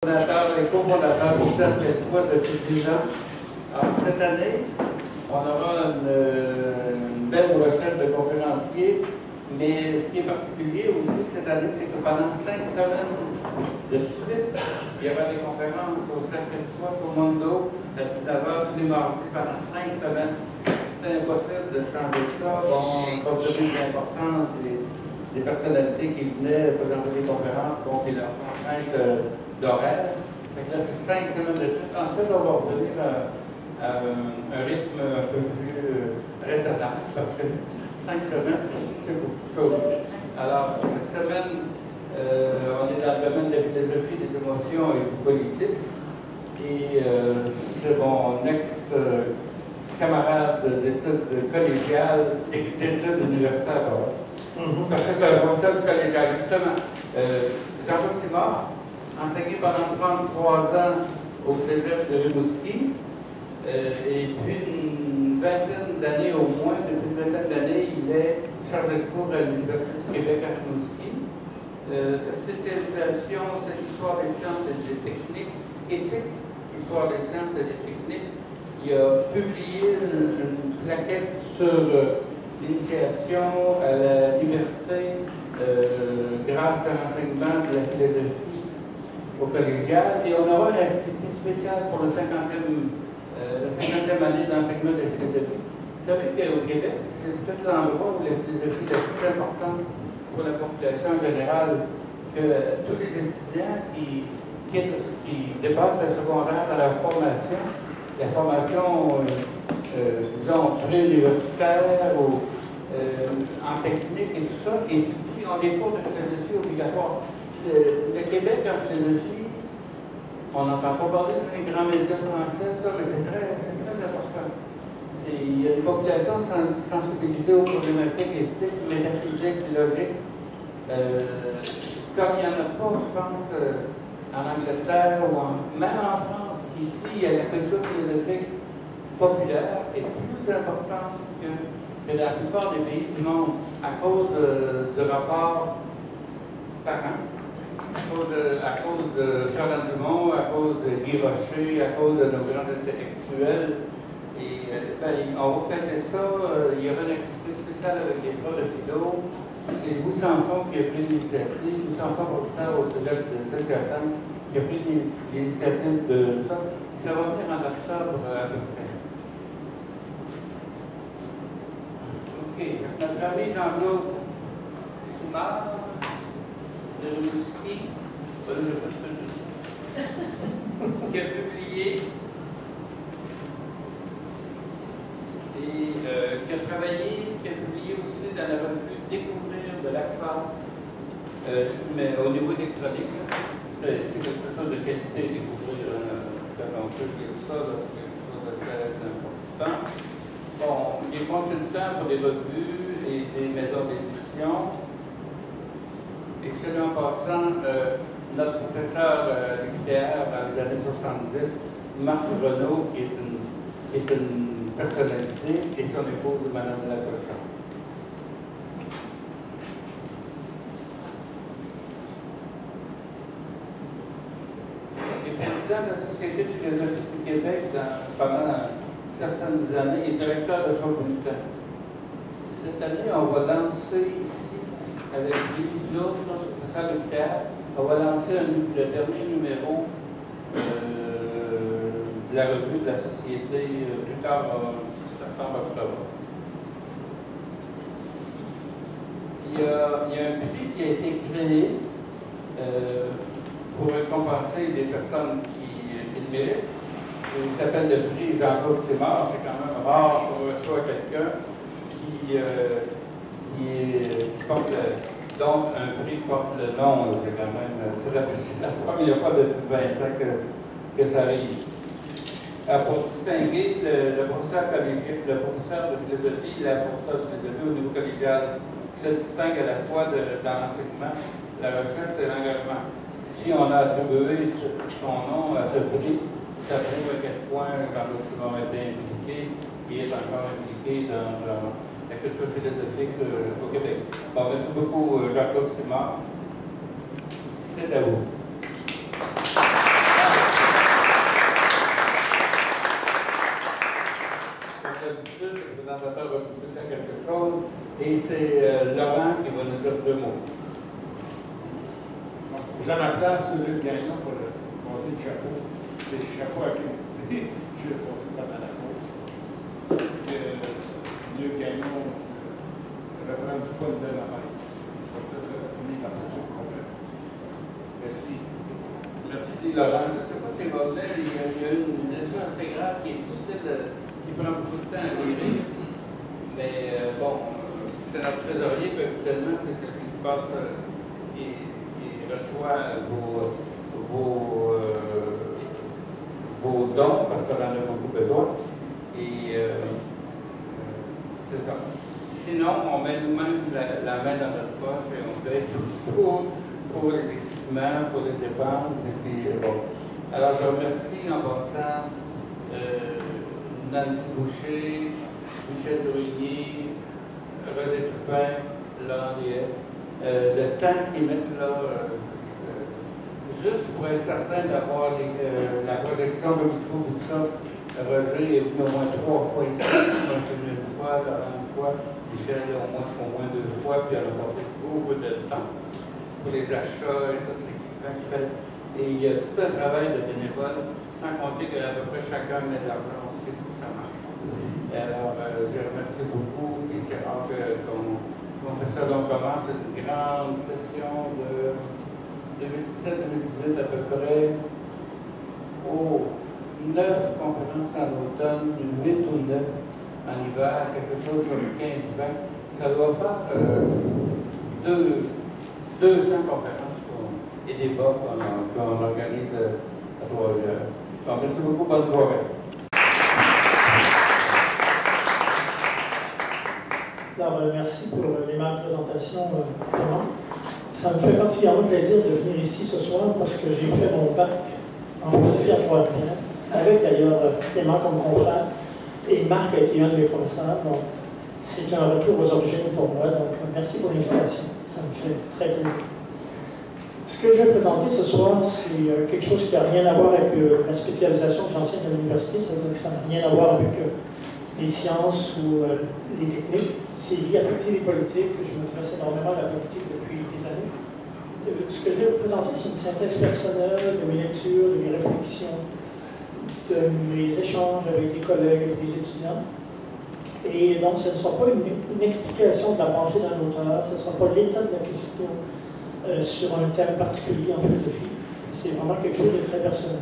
Et cofondateur du Cercle Espoir depuis 10 ans. Alors, cette année, on aura une belle brochette de conférenciers, mais ce qui est particulier aussi cette année, c'est que pendant 5 semaines de suite, il y aura des conférences au Cercle Espoir au Mondo à 19h tous les mardis pendant 5 semaines. C'est impossible de changer ça. Bon, compte tenu de l'importance des personnalités qui venaient présenter des conférences, donc et leurs contraintes d'horaire. Fait que là, c'est 5 semaines de suite. Ensuite, on va revenir à un rythme un peu plus raisonnable, parce que 5 semaines, c'est beaucoup de choses. Alors, cette semaine, on est dans le domaine de la philosophie des émotions et du politique. Et c'est mon ex-camarade d'études collégiales, d'études universitaires. Parce que c'est un professeur du collégial, justement. Jean-Claude Simard, enseigné pendant 33 ans au Cégep de Rimouski, et puis une vingtaine d'années au moins, depuis une vingtaine d'années, il est chargé de cours à l'Université du Québec à Rimouski. Sa spécialisation, c'est l'histoire des sciences et des techniques, éthique, histoire des sciences et des techniques. Il a publié une plaquette sur l'initiation à la liberté grâce à l'enseignement de la philosophie au collégial, et on aura une activité spéciale pour la 50e année d'enseignement de la philosophie. Vous savez qu'au Québec, c'est peut-être l'endroit où la philosophie est la plus importante pour la population en général, que tous les étudiants qui dépassent le secondaire dans la formation disons, pré-universitaire ou en technique et tout ça, et qui ont des cours de philosophie obligatoires. Le Québec en philosophie, on n'entend pas parler dans les grands médias français, ça, mais c'est très important. Il y a une population sensibilisée aux problématiques éthiques, métaphysiques, logiques, comme il n'y en a pas, je pense, en Angleterre ou même en France. Ici, la culture philosophique populaire est plus importante que dans la plupart des pays du monde à cause de rapports parents. À cause de Charles Dumont, à cause de Guy Rocher, à cause de nos grands intellectuels. Et on va fêter ça. Il y aura une activité spéciale avec les profs de philo. C'est Louis Sanson qui a pris l'initiative. Louis Sanson, professeur au Cégep de Saint-Hyacinthe, qui a pris l'initiative de ça. Ça va venir en octobre à peu près. OK. Notre ami Jean-Claude Simard de Rimouski, qui a publié et qui a publié aussi dans la revue Découvrir de l'ACFAS, mais au niveau électronique, c'est quelque chose de qualité, découvrir, quand on peut lire ça, c'est quelque chose de très important. Bon, il est consultant pour des revues et des maisons d'édition. Et cela en passant, notre professeur UQTR dans les années 70, Marc Renaud, qui est une personnalité, et son épouse, Mme Latocha. Il est président de la Société de philosophie du Québec pendant certaines années et directeur de son bulletin. Cette année, on va lancer ici, avec d'autres professeurs de UQTR, on va lancer le dernier numéro de la revue de la Société plus tard en septembre-octobre. Il y a un prix qui a été créé pour récompenser des personnes qui le méritent. Il s'appelle le prix Jean-Claude Simard. C'est quand même rare qu'on reçoit quelqu'un qui porte donc un prix porte le nom, c'est quand même, c'est la première fois depuis 20 ans que ça arrive. Pour distinguer le professeur de philosophie et la professeure de philosophie au niveau collégial, qui se distingue à la fois dans l'enseignement, la recherche et l'engagement. Si on a attribué son nom à ce prix, ça prouve à quel point Jean-Claude Simard a été impliqué et est encore impliqué dans la culture philosophique au Québec. Bon, merci beaucoup, Jean-Claude Simard. C'est à vous. c'est Laurent qui va nous dire 2 mots. J'ai ma place sur Luc Gagnon pour passer le chapeau. C'est le chapeau accrédité. Je vais le passer pendant la pause. Luc Gagnon reprend du poil de la main. Merci. Merci Laurent. Je ne sais pas si va venir, il y a une leçon assez grave qui est difficile, qui prend beaucoup de temps à lire. Mais bon, c'est notre trésorier, puis habituellement, c'est ce qui se passe, qui reçoit vos dons, parce qu'on en a beaucoup besoin. Et c'est ça. Sinon, on met nous-mêmes la main dans notre poche et on paye pour les équipements, pour les dépenses. Et puis, bon. Alors, je remercie en passant Nancy Boucher, Michel Brunier, Roger Toupin, Laurent Liet, le temps qu'ils mettent là, juste pour être certain d'avoir la projection de micro, tout ça. Roger est venu au moins 3 fois ici, moi je suis venu une fois, Laurent une fois, Michel au moins 2 fois, puis on a passé beaucoup de temps pour les achats et tout l'équipement qu'il fait. Et il y a tout un travail de bénévole, sans compter qu'à peu près chacun met de l'argent, on sait où ça marche. Et alors, je remercie beaucoup, et c'est rare qu'on fait ça. Donc, on commence une grande session de 2017-2018 à peu près. 9 conférences en automne, 8 ou 9 en hiver, quelque chose comme 15-20. Ça doit faire 200 conférences et débats qu'on organise à Trois-Rivières. Donc, merci beaucoup, bonne soirée. Alors, merci pour l'aimable présentation, Clément. Ça me fait particulièrement plaisir de venir ici ce soir parce que j'ai fait mon bac en philosophie à Trois-Rivières, avec d'ailleurs Clément comme confrère, et Marc a été un de mes professeurs. Donc, c'est un retour aux origines pour moi. Donc, merci pour l'invitation. Ça me fait très plaisir. Ce que je vais présenter ce soir, c'est quelque chose qui n'a rien à voir avec la spécialisation que j'enseigne à l'université, c'est-à-dire que ça n'a rien à voir avec les sciences ou les techniques. C'est lié affective et politique. Je m'intéresse énormément à la politique depuis des années. Ce que je vais vous présenter, c'est une synthèse personnelle de mes lectures, de mes réflexions, de mes échanges avec des collègues, avec des étudiants. Et donc, ce ne sera pas une explication de la pensée d'un auteur, ce ne sera pas l'état de la question sur un thème particulier en philosophie. C'est vraiment quelque chose de très personnel.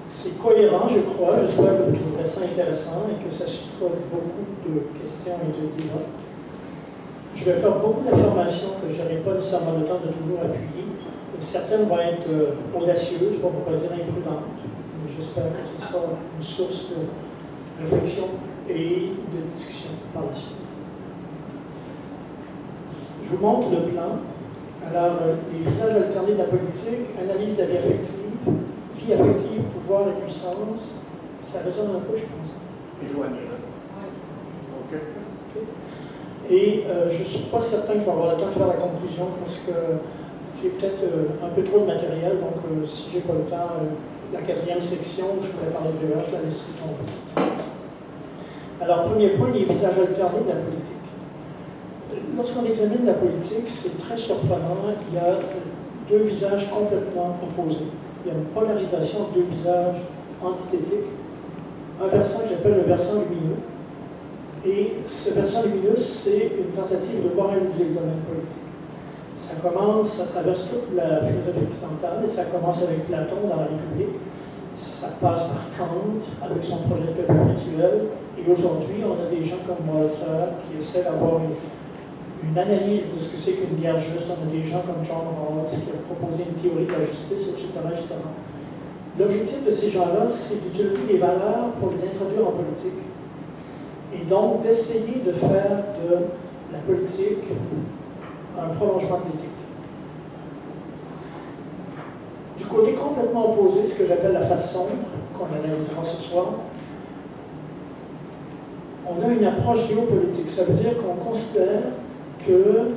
C'est cohérent, je crois. J'espère que vous trouverez ça intéressant et que ça suscitera beaucoup de questions et de débats. Je vais faire beaucoup d'affirmations que je n'aurai pas nécessairement le temps de toujours appuyer. Certaines vont être audacieuses, pour ne pas dire imprudentes. J'espère que ce sera une source de réflexion et de discussion par la suite. Je vous montre le plan. Alors, les visages alternés de la politique, analyse de la vie affective, pouvoir et puissance, ça résonne un peu, je pense. Éloigné, là. OK. Et je ne suis pas certain que je vais avoir le temps de faire la conclusion parce que j'ai peut-être un peu trop de matériel, donc si je n'ai pas le temps, la 4e section où je pourrais parler de l'heure, je la laisserai tomber. Alors, premier point, les visages alternés de la politique. Lorsqu'on examine la politique, c'est très surprenant. Il y a 2 visages complètement opposés. Il y a une polarisation de 2 visages antithétiques. Un versant que j'appelle le versant lumineux. Et ce versant lumineux, c'est une tentative de moraliser le domaine politique. Ça traverse toute la philosophie occidentale, et ça commence avec Platon dans la République. Ça passe par Kant avec son projet de paix perpétuelle. Et aujourd'hui, on a des gens comme Walzer qui essaient d'avoir une analyse de ce que c'est qu'une guerre juste. On a des gens comme John Rawls qui a proposé une théorie de la justice, etc. etc. L'objectif de ces gens-là, c'est d'utiliser les valeurs pour les introduire en politique. Et donc d'essayer de faire de la politique un prolongement de l'éthique. Du côté complètement opposé, ce que j'appelle la face sombre, qu'on analysera ce soir, on a une approche géopolitique. Ça veut dire qu'on considère que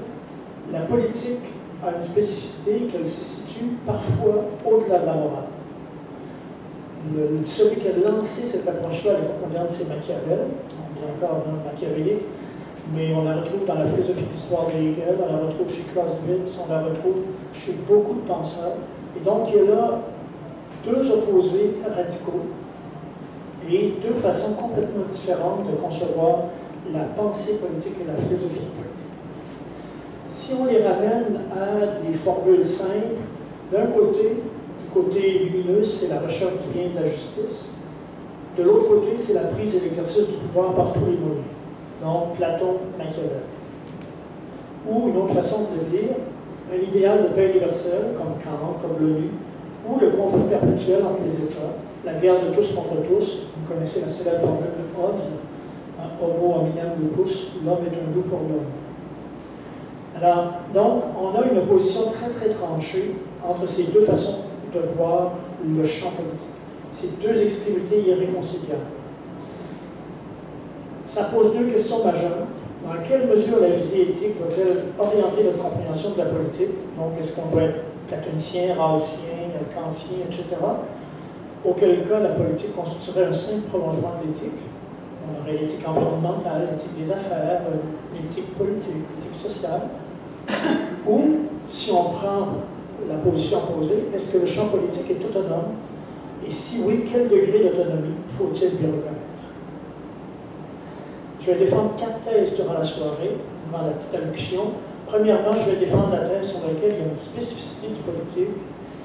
la politique a une spécificité, qu'elle se situe parfois au-delà de la morale. Celui qui a lancé cette approche-là à l'époque moderne, c'est Machiavel, on dit encore machiavélique, mais on la retrouve dans la philosophie de l'histoire de Hegel, on la retrouve chez Clausewitz, on la retrouve chez beaucoup de penseurs. Et donc, il y a là deux opposés radicaux et deux façons complètement différentes de concevoir la pensée politique et la philosophie politique. Si on les ramène à des formules simples, d'un côté, du côté lumineux, c'est la recherche du bien et de la justice. De l'autre côté, c'est la prise et l'exercice du pouvoir par tous les moyens. Donc, Platon, Machiavel. Ou une autre façon de le dire, un idéal de paix universelle, comme Kant, comme l'ONU, ou le conflit perpétuel entre les États, la guerre de tous contre tous. Vous connaissez la célèbre formule de Hobbes, Homo hominem lupus, l'homme est un loup pour l'homme. Alors, donc, on a une opposition très très tranchée entre ces deux façons de voir le champ politique. Ces deux extrémités irréconciliables. Ça pose deux questions majeures. Dans quelle mesure la visée éthique doit-elle orienter notre compréhension de la politique? Donc, est-ce qu'on doit être platonicien, rawlsien, kantien, etc. Auquel cas, la politique constituerait un simple prolongement de l'éthique. On aurait l'éthique environnementale, l'éthique des affaires, l'éthique politique, l'éthique sociale. Ou, si on prend la position opposée, est-ce que le champ politique est autonome? Et si oui, quel degré d'autonomie faut-il lui reconnaître? Je vais défendre 4 thèses durant la soirée, durant la petite allocution. Premièrement, je vais défendre la thèse sur laquelle il y a une spécificité du politique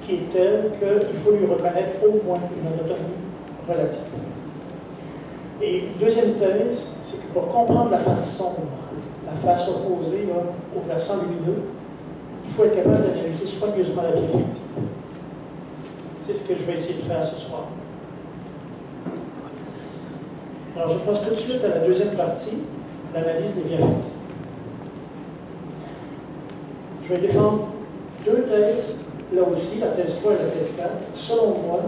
qui est telle qu'il faut lui reconnaître au moins une autonomie relative. Et deuxième thèse, c'est que pour comprendre la face sombre, la face opposée là, au versant lumineux, il faut être capable d'analyser soigneusement la vie effective. C'est ce que je vais essayer de faire ce soir. Alors, je passe tout de suite à la deuxième partie, l'analyse des vies affectives. Je vais défendre deux thèses, là aussi, la thèse 3 et la thèse 4. Selon moi,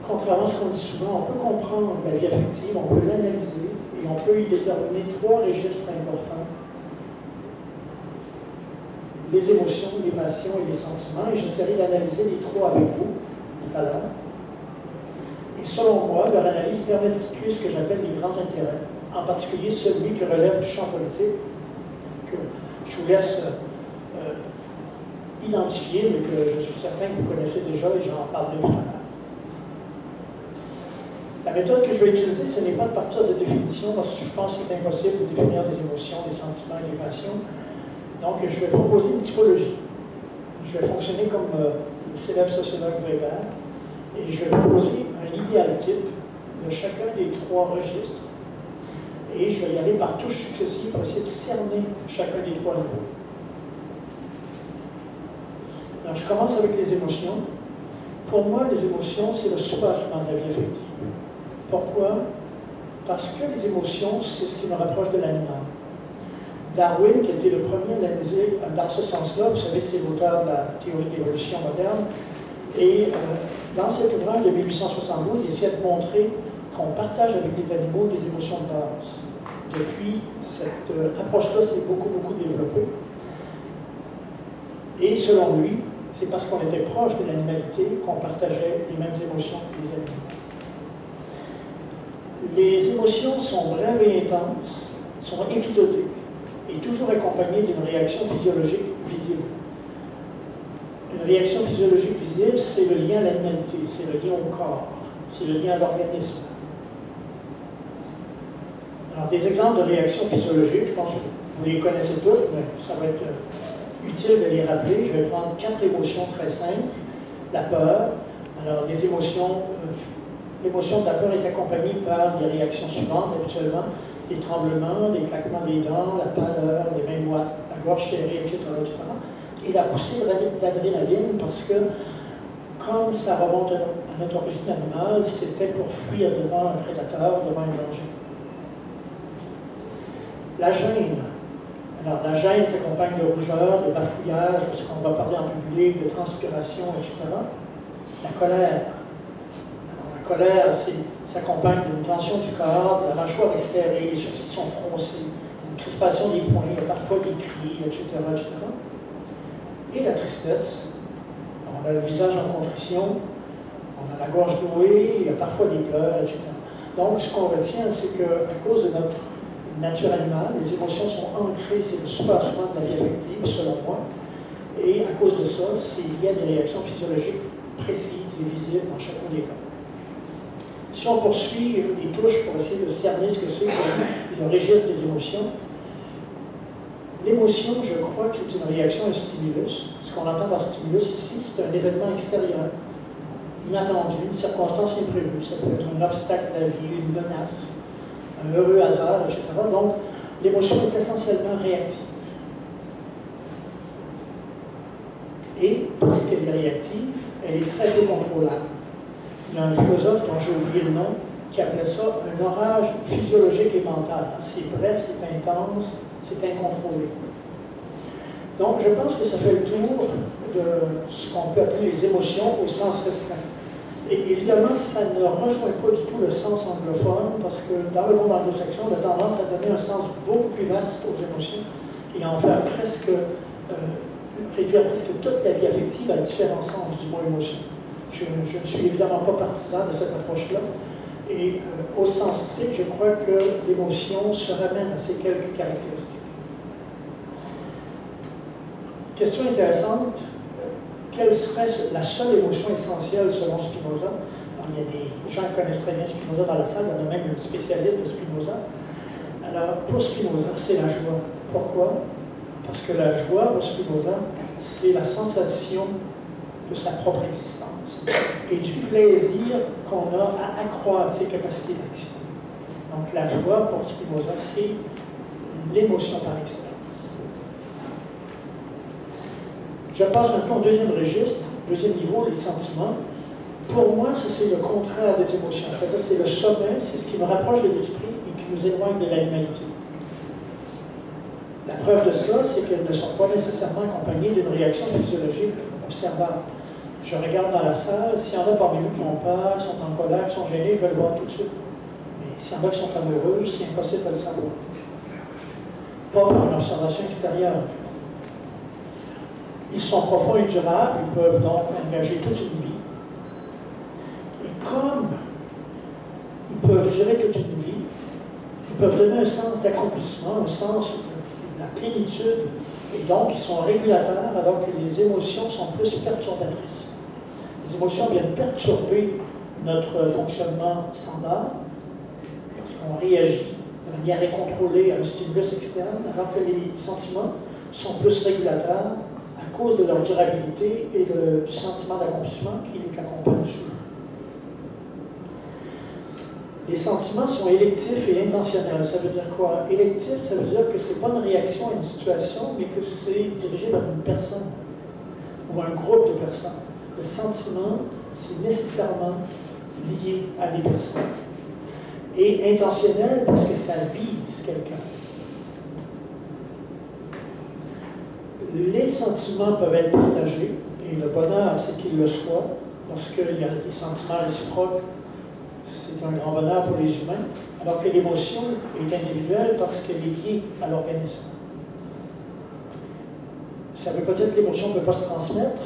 contrairement à ce qu'on dit souvent, on peut comprendre la vie affective, on peut l'analyser et on peut y déterminer 3 registres importants. Les émotions, les passions et les sentiments, et j'essaierai d'analyser les 3 avec vous tout à l'heure. Et selon moi, leur analyse permet de situer ce que j'appelle les grands intérêts, en particulier celui qui relève du champ politique, que je vous laisse identifier, mais que je suis certain que vous connaissez déjà et j'en parlerai tout à l'heure. La méthode que je vais utiliser, ce n'est pas de partir de définitions, parce que je pense que c'est impossible de définir des émotions, des sentiments et des passions. Donc, je vais proposer une typologie. Je vais fonctionner comme le célèbre sociologue Weber, et je vais proposer un idéal type de chacun des 3 registres, et je vais y aller par touches successives pour essayer de cerner chacun des 3 niveaux. Alors, je commence avec les émotions. Pour moi, les émotions, c'est le soubassement de la vie affective. Pourquoi? Parce que les émotions, c'est ce qui me rapproche de l'animal. Darwin, qui a été le premier à l'analyser dans ce sens-là, vous savez, c'est l'auteur de la théorie de l'évolution moderne, et dans cet ouvrage de 1872, il essayait de montrer qu'on partage avec les animaux des émotions de base. Depuis, cette approche-là s'est beaucoup développée. Et selon lui, c'est parce qu'on était proche de l'animalité qu'on partageait les mêmes émotions que les animaux. Les émotions sont brèves et intenses, sont épisodiques, et toujours accompagnées d'une réaction physiologique visible. Une réaction physiologique visible, c'est le lien à l'animalité, c'est le lien au corps, c'est le lien à l'organisme. Alors, des exemples de réactions physiologiques, je pense que vous les connaissez toutes, mais ça va être utile de les rappeler. Je vais prendre 4 émotions très simples. La peur. Alors, les émotions, l'émotion de la peur est accompagnée par des réactions suivantes, habituellement, des tremblements, des claquements des dents, la pâleur, les mains moites, la gorge serrée, etc., etc. Et la poussée d'adrénaline, parce que, comme ça remonte à notre origine animale, c'était pour fuir devant un prédateur, devant un danger. La gêne. Alors, la gêne s'accompagne de rougeur, de bafouillage, lorsqu'on va parler en public, de transpiration, etc. La colère. Alors, la colère s'accompagne d'une tension du corps, la mâchoire est serrée, les sourcils sont froncés, une crispation des poings, il y a parfois des cris, etc., etc. Et la tristesse. On a le visage en contrition, on a la gorge nouée, il y a parfois des pleurs, etc. Donc, ce qu'on retient, c'est qu'à cause de notre nature animale. Les émotions sont ancrées, c'est le soubassement de la vie affective, selon moi. Et à cause de ça, il y a des réactions physiologiques précises et visibles dans chacun des cas. Si on poursuit les touches pour essayer de cerner ce que c'est que le registre des émotions, l'émotion, je crois que c'est une réaction à un stimulus. Ce qu'on entend par stimulus ici, c'est un événement extérieur, inattendu, une circonstance imprévue. Ça peut être un obstacle à la vie, une menace, un heureux hasard, etc. Donc, l'émotion est essentiellement réactive. Et parce qu'elle est réactive, elle est très peu contrôlable. Il y a un philosophe dont j'ai oublié le nom qui appelait ça un orage physiologique et mental. C'est bref, c'est intense, c'est incontrôlé. Donc, je pense que ça fait le tour de ce qu'on peut appeler les émotions au sens restreint. Et évidemment, ça ne rejoint pas du tout le sens anglophone, parce que dans le monde anglo-saxon, on a tendance à donner un sens beaucoup plus vaste aux émotions et à en faire presque, réduire presque toute la vie affective à différents sens du mot émotion. Je ne suis évidemment pas partisan de cette approche-là. Et au sens strict, je crois que l'émotion se ramène à ces quelques caractéristiques. Question intéressante, quelle serait la seule émotion essentielle selon Spinoza? Alors, il y a des gens qui connaissent très bien Spinoza dans la salle, il y en a même une spécialiste de Spinoza. Alors, pour Spinoza, c'est la joie. Pourquoi? Parce que la joie, pour Spinoza, c'est la sensation de sa propre existence et du plaisir qu'on a à accroître ses capacités d'action. Donc la joie, pour Spinoza, c'est l'émotion par excellence. Je passe maintenant au deuxième registre, deuxième niveau, les sentiments. Pour moi, ça c'est le contraire des émotions. En fait, c'est le sommet, c'est ce qui nous rapproche de l'esprit et qui nous éloigne de l'animalité. La preuve de cela, c'est qu'elles ne sont pas nécessairement accompagnées d'une réaction physiologique observable. Je regarde dans la salle, s'il y en a parmi vous qui ont peur, qui sont en colère, qui sont gênés, je vais le voir tout de suite. Mais s'il y en a qui sont amoureux, c'est impossible de le savoir. Pas par une observation extérieure. Ils sont profonds et durables, ils peuvent donc engager toute une vie. Et comme ils peuvent durer toute une vie, ils peuvent donner un sens d'accomplissement, un sens de la plénitude, et donc ils sont régulateurs alors que les émotions sont plus perturbatrices. Les émotions viennent perturber notre fonctionnement standard parce qu'on réagit de manière incontrôlée à un stimulus externe, alors que les sentiments sont plus régulateurs à cause de leur durabilité et du sentiment d'accomplissement qui les accompagne souvent. Les sentiments sont électifs et intentionnels. Ça veut dire quoi? Électif, ça veut dire que ce n'est pas une réaction à une situation, mais que c'est dirigé vers une personne ou un groupe de personnes. Le sentiment, c'est nécessairement lié à des personnes. Et intentionnel parce que ça vise quelqu'un. Les sentiments peuvent être partagés, et le bonheur, c'est qu'ils le soient. Lorsqu'il y a des sentiments réciproques, c'est un grand bonheur pour les humains, alors que l'émotion est individuelle parce qu'elle est liée à l'organisme. Ça ne veut pas dire que l'émotion ne peut pas se transmettre,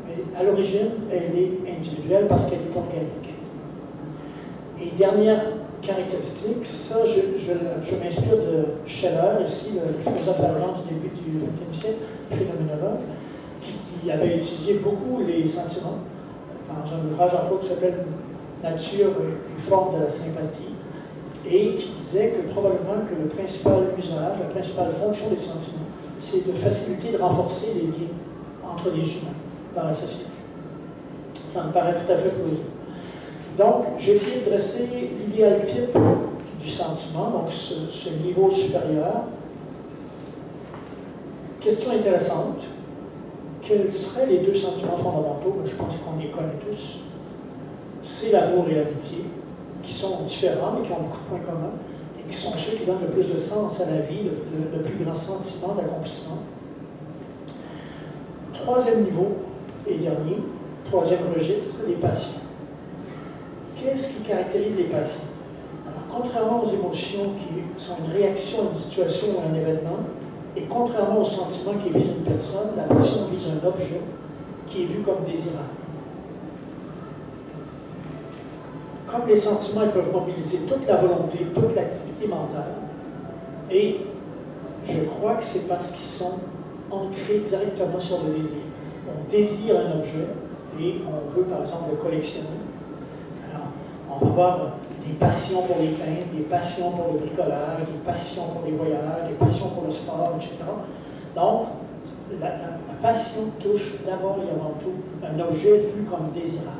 mais à l'origine, elle est individuelle parce qu'elle est organique. Et dernière caractéristique, ça, je m'inspire de Scheller, ici, le philosophe allemand du début du XXe siècle, phénoménologue, qui avait étudié beaucoup les sentiments dans un ouvrage en cours qui s'appelle Nature et forme de la sympathie, et qui disait que probablement que le principal usage, la principale fonction des sentiments, c'est de faciliter, de renforcer les liens entre les humains dans la société. Ça me paraît tout à fait plausible. Donc, j'ai essayé de dresser l'idéal type du sentiment, donc ce niveau supérieur. Question intéressante. Quels seraient les deux sentiments fondamentaux? Je pense qu'on les connaît tous. C'est l'amour et l'amitié, qui sont différents, mais qui ont beaucoup de points communs, et qui sont ceux qui donnent le plus de sens à la vie, le plus grand sentiment d'accomplissement. Troisième niveau et dernier, troisième registre, les passions. Qu'est-ce qui caractérise les passions? Alors, contrairement aux émotions qui sont une réaction à une situation ou à un événement, et contrairement aux sentiments qui visent une personne, la passion vise un objet qui est vu comme désirable. Comme les sentiments ils peuvent mobiliser toute la volonté, toute l'activité mentale, Et je crois que c'est parce qu'ils sont ancrés directement sur le désir. On désire un objet et on veut, par exemple, le collectionner. Alors, on va avoir des passions pour les teintes, des passions pour le bricolage, des passions pour les voyages, des passions pour le sport, etc. Donc, la passion touche d'abord et avant tout un objet vu comme désirable.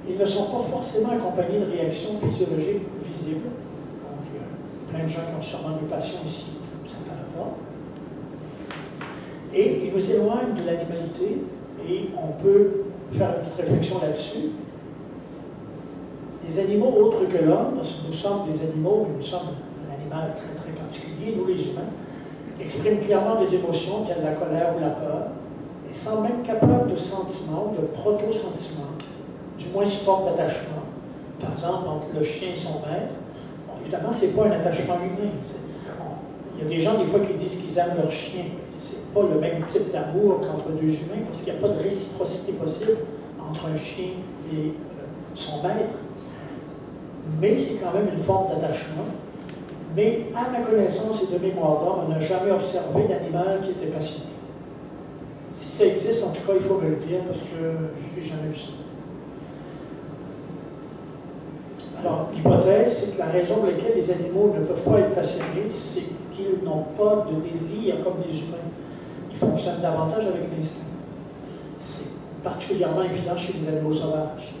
Ils ne sont pas forcément accompagnés de réactions physiologiques visibles. Donc, il y a plein de gens qui ont sûrement des passions ici, ça ne paraît pas. Et ils nous éloignent de l'animalité, et on peut faire une petite réflexion là-dessus. Les animaux autres que l'homme, parce que nous sommes des animaux, mais nous sommes un animal très très particulier, nous les humains, expriment clairement des émotions telles la colère ou la peur, et sont même capables de sentiments, de proto-sentiments, du moins sous forme d'attachement. Par exemple, entre le chien et son maître, bon, évidemment, ce n'est pas un attachement humain. Il y a des gens, des fois, qui disent qu'ils aiment leur chien. Ce n'est pas le même type d'amour qu'entre deux humains, parce qu'il n'y a pas de réciprocité possible entre un chien et son maître. Mais c'est quand même une forme d'attachement. Mais à ma connaissance et de mémoire d'homme, on n'a jamais observé d'animal qui était passionné. Si ça existe, en tout cas, il faut me le dire, parce que je n'ai jamais vu ça. Alors, l'hypothèse, c'est que la raison pour laquelle les animaux ne peuvent pas être passionnés, c'est qu'ils n'ont pas de désir comme les humains. Ils fonctionnent davantage avec l'instinct. C'est particulièrement évident chez les animaux sauvages.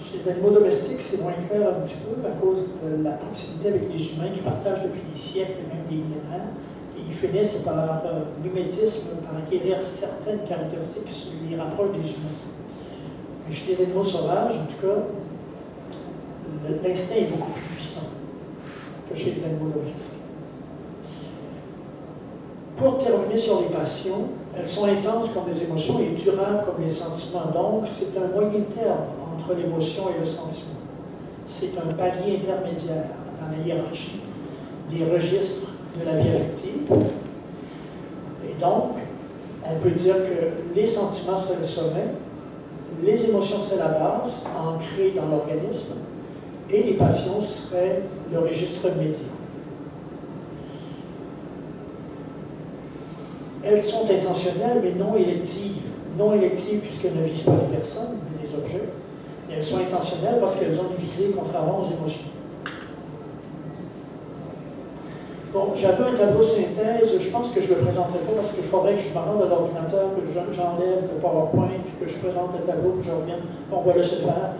Chez les animaux domestiques, c'est moins clair un petit peu à cause de la proximité avec les humains qui partagent depuis des siècles et même des millénaires. Et ils finissent par mimétisme, par acquérir certaines caractéristiques qui les rapprochent des humains. Mais chez les animaux sauvages, en tout cas, l'instinct est beaucoup plus puissant que chez les animaux domestiques. Pour terminer sur les passions, elles sont intenses comme les émotions et durables comme les sentiments. Donc, c'est un moyen terme entre l'émotion et le sentiment. C'est un palier intermédiaire dans la hiérarchie des registres de la vie affective. Et donc, on peut dire que les sentiments seraient le sommet, les émotions seraient la base, ancrées dans l'organisme, et les passions seraient le registre médian. Elles sont intentionnelles, mais non électives. Non électives puisqu'elles ne visent pas les personnes, mais les objets. Et elles sont intentionnelles parce qu'elles ont une visée contrairement aux émotions. Bon, j'avais un tableau synthèse, je pense que je ne le présenterai pas parce qu'il faudrait que je me rende à l'ordinateur, que j'enlève le PowerPoint, puis que je présente le tableau, que je revienne. On va laisser faire.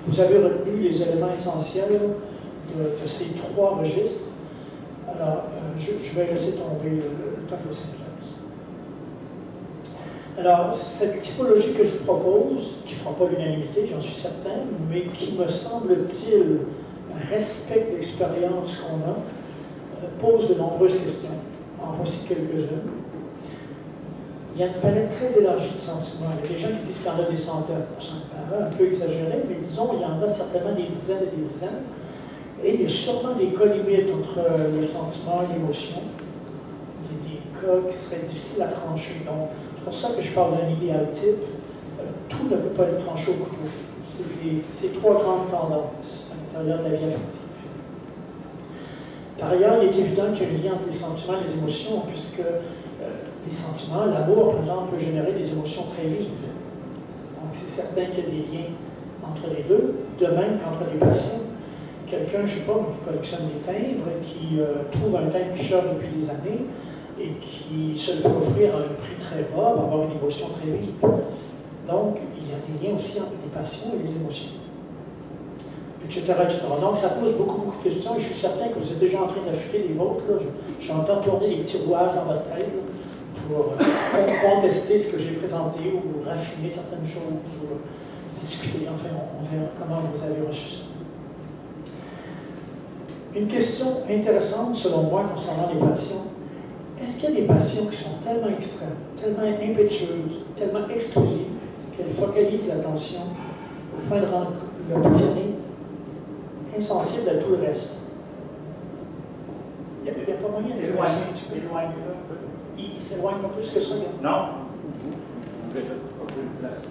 Vous avez retenu les éléments essentiels de ces trois registres. Alors, je vais laisser tomber le tableau synthèse. Alors, cette typologie que je vous propose, qui ne fera pas l'unanimité, j'en suis certain, mais qui, me semble-t-il, respecte l'expérience qu'on a, pose de nombreuses questions. En voici quelques-unes. Il y a une palette très élargie de sentiments. Il y a des gens qui disent qu'il y en a des centaines. Ça me paraît un peu exagéré, mais disons, il y en a certainement des dizaines et des dizaines. Et il y a sûrement des cas limites entre le sentiment et l'émotion. Il y a des cas qui seraient difficiles à trancher. Donc, c'est pour ça que je parle d'un idéal type. Tout ne peut pas être tranché au couteau. C'est trois grandes tendances à l'intérieur de la vie affective. Par ailleurs, il est évident qu'il y a un lien entre les sentiments et les émotions, puisque les sentiments, l'amour, par exemple, peut générer des émotions très vives. Donc, c'est certain qu'il y a des liens entre les deux, de même qu'entre les passions. Quelqu'un, je ne sais pas, qui collectionne des timbres, qui trouve un timbre qu'il cherche depuis des années et qui se le fait offrir à un prix très bas, va avoir une émotion très vive. Donc, il y a des liens aussi entre les passions et les émotions, etc., etc. Donc, ça pose beaucoup de questions et je suis certain que vous êtes déjà en train d'affûter les vôtres. J'entends tourner les petits rouages dans votre tête là, pour contester ce que j'ai présenté ou raffiner certaines choses ou discuter. Enfin, on verra comment vous avez reçu ça. Une question intéressante, selon moi, concernant les passions. Est-ce qu'il y a des passions qui sont tellement extrêmes, tellement impétueuses, tellement exclusives, qu'elles focalisent l'attention au point de rendre le passionné insensible à tout le reste? Il n'y a pas moyen d'éloigner un petit peu. Il s'éloigne pas plus que ça. Non. Vous pouvez le placer.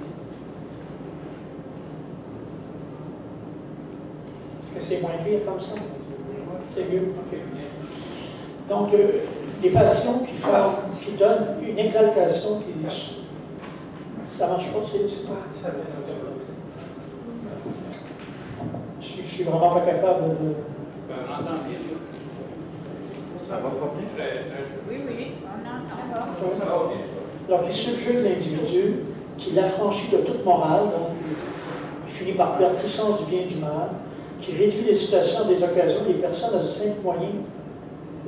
Est-ce que c'est moins pire comme ça? C'est mieux? OK. Donc, des passions qui donnent une exaltation qui... Ça marche pas, c'est pas... Je suis vraiment pas capable de... Ça va pas bien? Oui, on entend. Alors, qui subjugue l'individu, qui l'affranchit de toute morale, donc il finit par perdre tout sens du bien et du mal, qui réduit les situations, des occasions, des personnes à de simples moyens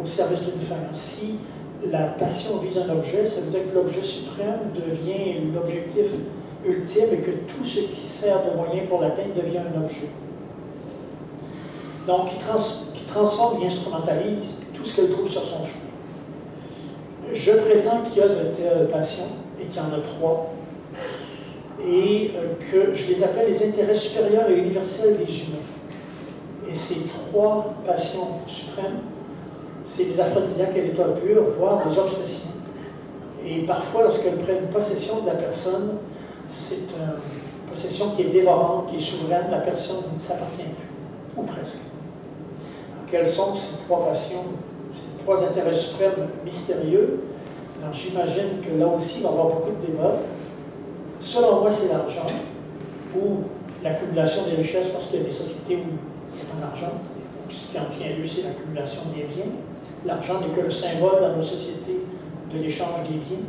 au service d'une fin. Si la passion vise un objet, ça veut dire que l'objet suprême devient l'objectif ultime et que tout ce qui sert de moyen pour l'atteindre devient un objet. Donc, qui transforme et instrumentalise tout ce qu'elle trouve sur son chemin. Je prétends qu'il y a de telles passions, et qu'il y en a trois, et que je les appelle les intérêts supérieurs et universels des humains. Et ces trois passions suprêmes, c'est des aphrodisiaques à l'état pur, voire des obsessions. Et parfois, lorsqu'elles prennent possession de la personne, c'est une possession qui est dévorante, qui est souveraine, la personne ne s'appartient plus, ou presque. Alors, quelles sont ces trois passions, ces trois intérêts suprêmes mystérieux? Alors j'imagine que là aussi, il va y avoir beaucoup de débats. Selon moi, c'est l'argent, ou l'accumulation des richesses, parce qu'il y a des sociétés où il n'y a pas d'argent. Ce qui en tient lieu, c'est l'accumulation des biens. L'argent n'est que le symbole dans nos sociétés de l'échange des biens.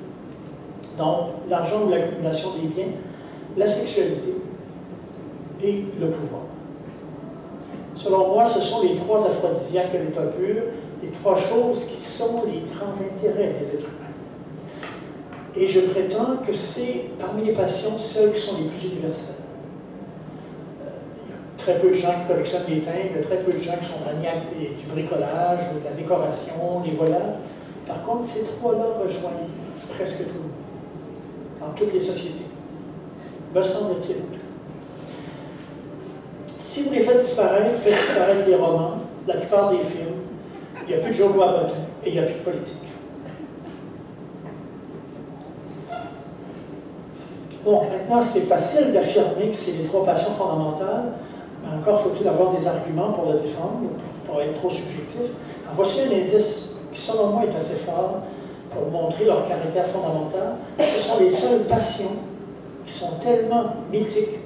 Donc, l'argent ou l'accumulation des biens, la sexualité et le pouvoir. Selon moi, ce sont les trois aphrodisiaques à l'état pur, les trois choses qui sont les grands intérêts des êtres humains. Et je prétends que c'est, parmi les passions, celles qui sont les plus universelles. Il y a très peu de gens qui collectionnent des timbres, il y a très peu de gens qui sont maniaques du bricolage, de la décoration, des voyages. Par contre, ces trois-là rejoignent presque tout le monde, dans toutes les sociétés, me semble-t-il. Si vous les faites disparaître les romans, la plupart des films, il n'y a plus de Jogo à bottin et il n'y a plus de politique. Bon, maintenant, c'est facile d'affirmer que c'est les trois passions fondamentales, mais encore faut-il avoir des arguments pour le défendre, pour être trop subjectif. Alors, voici un indice qui, selon moi, est assez fort pour montrer leur caractère fondamental. Ce sont les seules passions qui sont tellement mythiques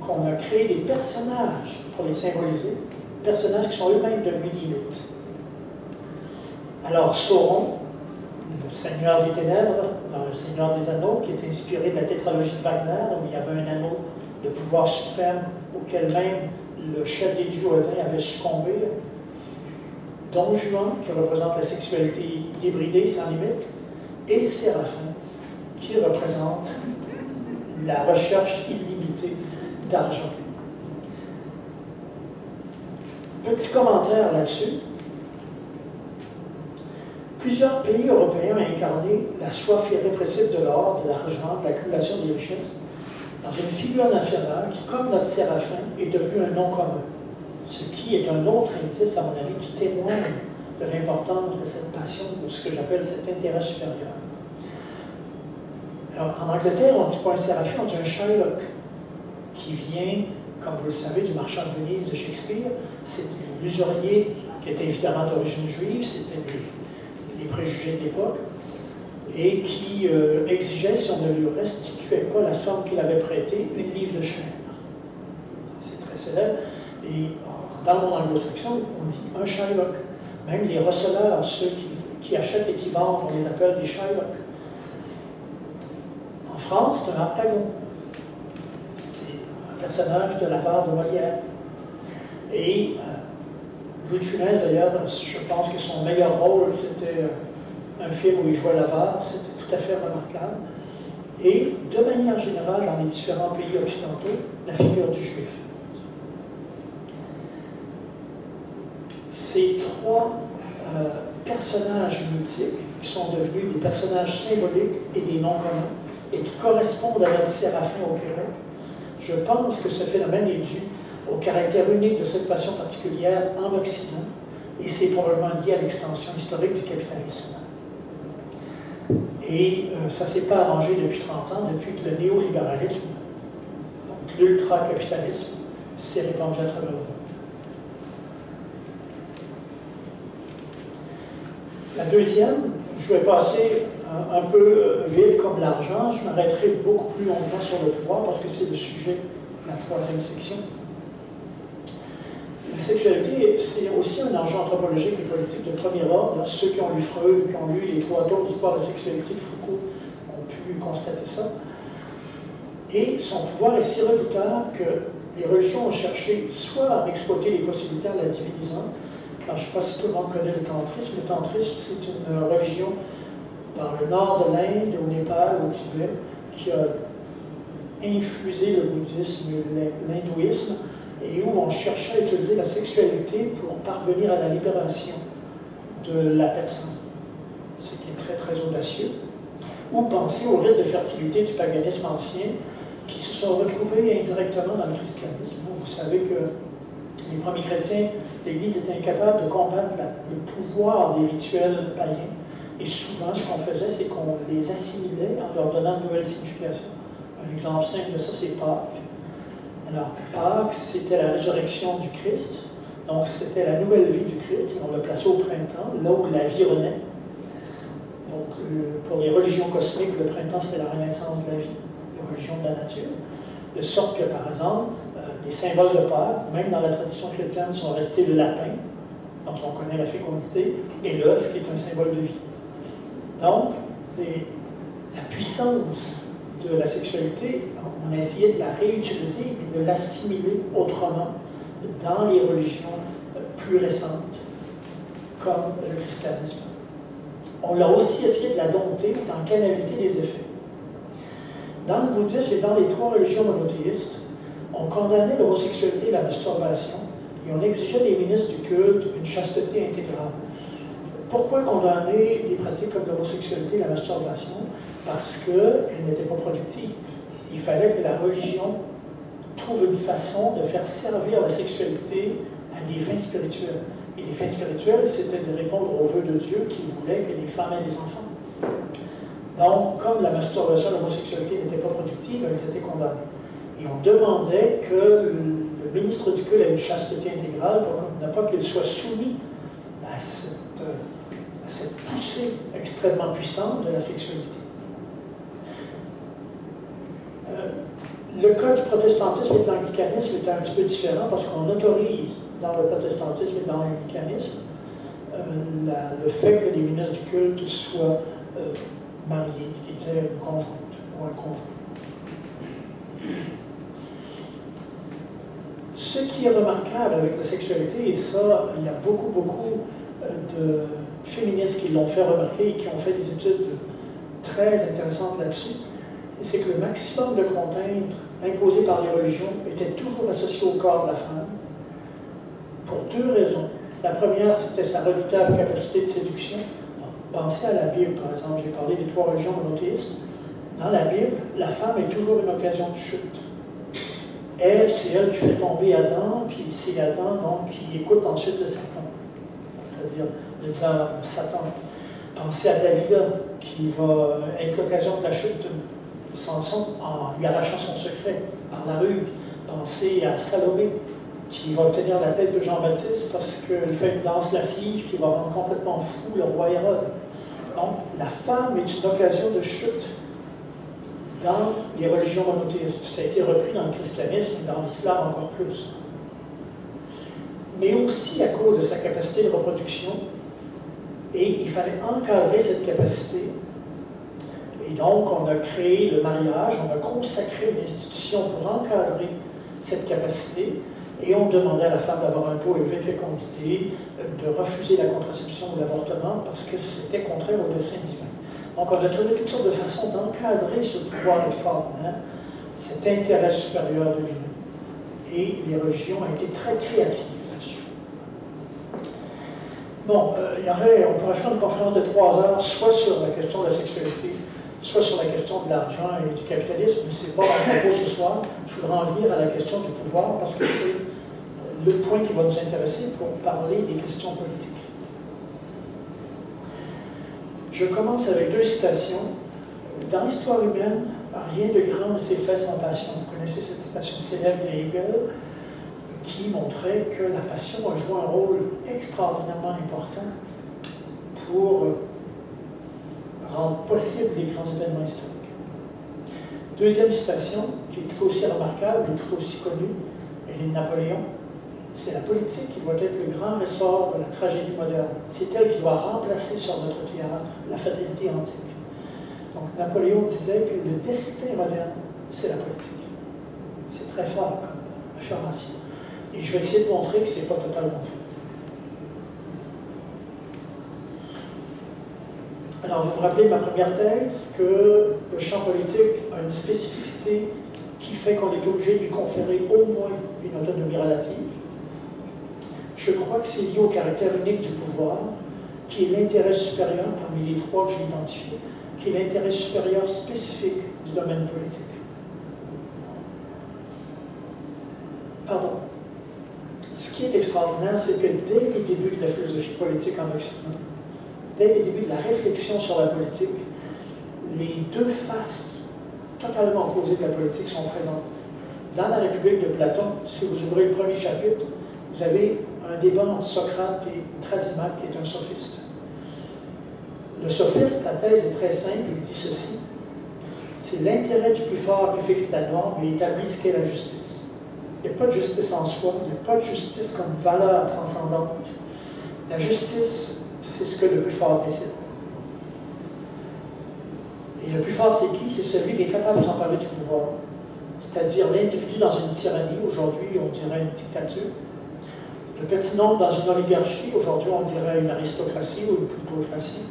qu'on a créé des personnages pour les symboliser, personnages qui sont eux-mêmes devenus des mythes. Alors, Sauron, le Seigneur des Ténèbres, dans le Seigneur des Anneaux, qui est inspiré de la tétralogie de Wagner, où il y avait un anneau de pouvoir suprême auquel même le chef des dieux Odin avait succombé. Don Juan, qui représente la sexualité débridée sans limite, et Séraphin, qui représente la recherche illimitée d'argent. Petit commentaire là-dessus. Plusieurs pays européens ont incarné la soif irrépressible de l'or, de l'argent, de l'accumulation des richesses, dans une figure nationale qui, comme notre Séraphin, est devenue un nom commun. Ce qui est un autre indice, à mon avis, qui témoigne de l'importance de cette passion, ou ce que j'appelle cet intérêt supérieur. Alors, en Angleterre, on ne dit pas un Séraphin, on dit un Shylock, qui vient, comme vous le savez, du Marchand de Venise de Shakespeare. C'est l'usurier qui était évidemment d'origine juive, c'était les préjugés de l'époque, et qui exigeait, si on ne lui restituait pas la somme qu'il avait prêtée, une livre de chair. C'est très célèbre. Et dans le monde anglo-saxon, on dit un Shylock. Même les receleurs, ceux qui achètent et qui vendent, on les appelle des Shylock. En France, c'est un Harpagon. C'est un personnage de l'avare de Molière. Et Louis de Funès, d'ailleurs, je pense que son meilleur rôle, c'était un film où il jouait l'avare. C'était tout à fait remarquable. Et, de manière générale, dans les différents pays occidentaux, la figure du juif. Ces trois personnages mythiques qui sont devenus des personnages symboliques et des noms communs et qui correspondent à notre Séraphin au Québec, je pense que ce phénomène est dû au caractère unique de cette passion particulière en Occident et c'est probablement lié à l'extension historique du capitalisme. Et ça ne s'est pas arrangé depuis 30 ans, depuis que le néolibéralisme, donc l'ultra-capitalisme, s'est répandu à travers le monde. La deuxième, je vais passer un peu vite comme l'argent, je m'arrêterai beaucoup plus longtemps sur le pouvoir parce que c'est le sujet de la troisième section. La sexualité, c'est aussi un enjeu anthropologique et politique de premier ordre. Ceux qui ont lu Freud, qui ont lu les 3 tomes d'histoire de la sexualité de Foucault ont pu constater ça. Et son pouvoir est si redoutable que les religions ont cherché soit à exploiter les possibilités en la divinisant. Alors, je ne sais pas si tout le monde connaît le tantrisme. Le tantrisme, c'est une religion dans le nord de l'Inde, au Népal, au Tibet, qui a infusé le bouddhisme et l'hindouisme, et où on cherchait à utiliser la sexualité pour parvenir à la libération de la personne, ce qui est très très audacieux. Ou penser aux rites de fertilité du paganisme ancien, qui se sont retrouvés indirectement dans le christianisme. Vous savez que les premiers chrétiens, l'Église était incapable de combattre le pouvoir des rituels païens. Et souvent, ce qu'on faisait, c'est qu'on les assimilait en leur donnant de nouvelles significations. Un exemple simple de ça, c'est Pâques. Alors, Pâques, c'était la résurrection du Christ. Donc, c'était la nouvelle vie du Christ. Et on l'a placé au printemps, là où la vie renaît. Donc, pour les religions cosmiques, le printemps, c'était la renaissance de la vie, les religions de la nature. De sorte que, par exemple, les symboles de Pâques, même dans la tradition chrétienne, sont restés le lapin, dont on connaît la fécondité, et l'œuf, qui est un symbole de vie. Donc, la puissance de la sexualité, on a essayé de la réutiliser et de l'assimiler autrement dans les religions plus récentes, comme le christianisme. On l'a aussi essayé de la dompter, d'en canaliser les effets. Dans le bouddhisme et dans les 3 religions monothéistes, on condamnait l'homosexualité et la masturbation, et on exigeait des ministres du culte une chasteté intégrale. Pourquoi condamner des pratiques comme l'homosexualité et la masturbation? Parce qu'elles n'étaient pas productives. Il fallait que la religion trouve une façon de faire servir la sexualité à des fins spirituelles. Et les fins spirituelles, c'était de répondre aux vœux de Dieu qui voulait que les femmes aient des enfants. Donc, comme la masturbation et l'homosexualité n'étaient pas productives, elles étaient condamnées. Et on demandait que le ministre du culte ait une chasteté intégrale pour ne pas qu'il soit soumis à cette poussée extrêmement puissante de la sexualité. Le cas du protestantisme et de l'anglicanisme est un petit peu différent parce qu'on autorise dans le protestantisme et dans l'anglicanisme le fait que les ministres du culte soient mariés, qu'ils aient une conjointe ou un conjoint. Ce qui est remarquable avec la sexualité, et ça, il y a beaucoup de féministes qui l'ont fait remarquer et qui ont fait des études très intéressantes là-dessus, c'est que le maximum de contraintes imposées par les religions était toujours associé au corps de la femme, pour 2 raisons. La première, c'était sa redoutable capacité de séduction. Pensez à la Bible, par exemple. J'ai parlé des 3 religions monothéistes. Dans la Bible, la femme est toujours une occasion de chute. Ève, c'est elle qui fait tomber Adam, puis c'est Adam donc, qui écoute ensuite le Satan, c'est-à-dire le diable, Satan. Pensez à Dalila, qui va être l'occasion de la chute de Samson en lui arrachant son secret par la rue. Pensez à Salomé, qui va obtenir la tête de Jean-Baptiste parce qu'elle fait une danse lascive qui va rendre complètement fou le roi Hérode. Donc, la femme est une occasion de chute dans les religions monothéistes. Ça a été repris dans le christianisme et dans l'islam encore plus. Mais aussi à cause de sa capacité de reproduction, et il fallait encadrer cette capacité. Et donc, on a créé le mariage, on a consacré une institution pour encadrer cette capacité, et on demandait à la femme d'avoir un taux élevé de fécondité, de refuser la contraception ou l'avortement, parce que c'était contraire au dessein divin. Donc, on a trouvé toutes sortes de façons d'encadrer ce pouvoir extraordinaire, cet intérêt supérieur de l'humain. Et les religions ont été très créatives là-dessus. Bon, on pourrait faire une conférence de 3 heures, soit sur la question de la sexualité, soit sur la question de l'argent et du capitalisme, mais ce n'est pas mon propos ce soir. Je voudrais en venir à la question du pouvoir, parce que c'est le point qui va nous intéresser pour parler des questions politiques. Je commence avec 2 citations. Dans l'histoire humaine, rien de grand ne s'est fait sans passion. Vous connaissez cette citation célèbre de Hegel qui montrait que la passion a joué un rôle extraordinairement important pour rendre possible les grands événements historiques. Deuxième citation, qui est tout aussi remarquable et tout aussi connue, elle est de Napoléon. C'est la politique qui doit être le grand ressort de la tragédie moderne. C'est elle qui doit remplacer sur notre théâtre la fatalité antique. Donc Napoléon disait que le destin moderne, c'est la politique. C'est très fort comme affirmation. Et je vais essayer de montrer que ce n'est pas totalement faux. Alors, vous vous rappelez de ma première thèse, que le champ politique a une spécificité qui fait qu'on est obligé de lui conférer au moins une autonomie relative. Je crois que c'est lié au caractère unique du pouvoir, qui est l'intérêt supérieur, parmi les trois que j'ai identifiés, qui est l'intérêt supérieur spécifique du domaine politique. Pardon. Ce qui est extraordinaire, c'est que dès les débuts de la philosophie politique en Occident, dès les débuts de la réflexion sur la politique, les deux faces totalement opposées de la politique sont présentes. Dans la République de Platon, si vous ouvrez le premier chapitre, vous avez un débat entre Socrate et Thrasymachus, qui est un sophiste. Le sophiste, la thèse est très simple, il dit ceci: c'est l'intérêt du plus fort qui fixe la norme et établit ce qu'est la justice. Il n'y a pas de justice en soi, il n'y a pas de justice comme valeur transcendante. La justice, c'est ce que le plus fort décide. Et le plus fort, c'est qui? C'est celui qui est capable de s'emparer du pouvoir. C'est-à-dire l'individu dans une tyrannie, aujourd'hui on dirait une dictature. Le petit nombre dans une oligarchie, aujourd'hui on dirait une aristocratie ou une plutocratie.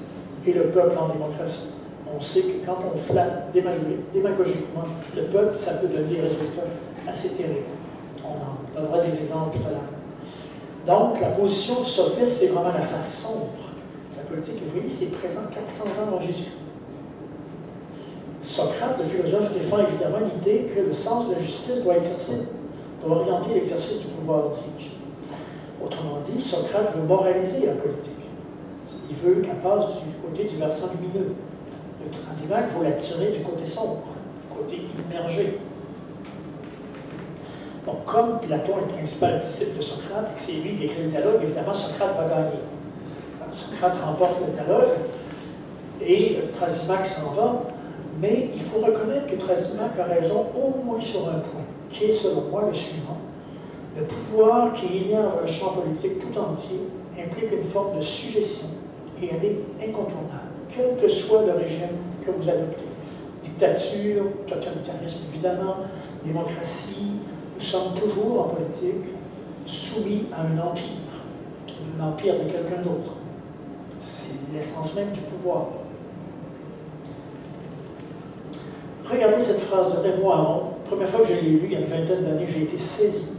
Et le peuple en démocratie. On sait que quand on flatte démagogiquement le peuple, ça peut donner des résultats assez terribles. On en donnera des exemples tout à l'heure. Donc, la position du sophiste, c'est vraiment la face sombre de la politique. Et vous voyez, c'est présent 400 ans avant Jésus-Christ. Socrate, le philosophe, défend évidemment l'idée que le sens de la justice doit orienter l'exercice du pouvoir, dis-je. Autrement dit, Socrate veut moraliser la politique. Il veut qu'elle passe du côté du versant lumineux. Le Thrasymachus veut la tirer du côté sombre, du côté immergé. Donc, comme Platon est le principal disciple de Socrate et que c'est lui qui écrit le dialogue, évidemment, Socrate va gagner. Alors, Socrate remporte le dialogue et Thrasymachus s'en va, mais il faut reconnaître que Thrasymachus a raison au moins sur un point, qui est selon moi le suivant. Le pouvoir qui innerve le champ politique tout entier implique une forme de suggestion et elle est incontournable, quel que soit le régime que vous adoptez. Dictature, totalitarisme évidemment, démocratie, nous sommes toujours en politique soumis à un empire, l'empire de quelqu'un d'autre. C'est l'essence même du pouvoir. Regardez cette phrase de Raymond Aron. La première fois que je l'ai lue, il y a une vingtaine d'années, j'ai été saisi.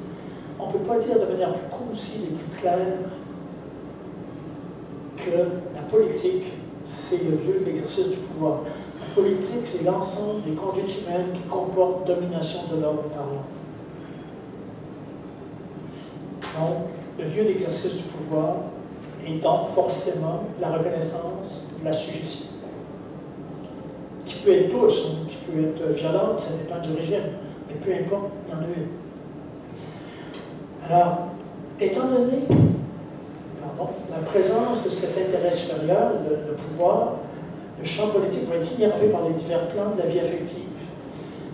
On ne peut pas dire de manière plus concise et plus claire que la politique, c'est le lieu de l'exercice du pouvoir. La politique, c'est l'ensemble des conduites humaines qui comportent domination de l'ordre par l'homme. Donc, le lieu d'exercice du pouvoir est donc forcément la reconnaissance de la suggestion. Qui peut être douce, qui peut être violente, ça dépend du régime, mais peu importe, il y en a une. Alors, étant donné la présence de cet intérêt supérieur, le pouvoir, le champ politique va être innervé par les divers plans de la vie affective.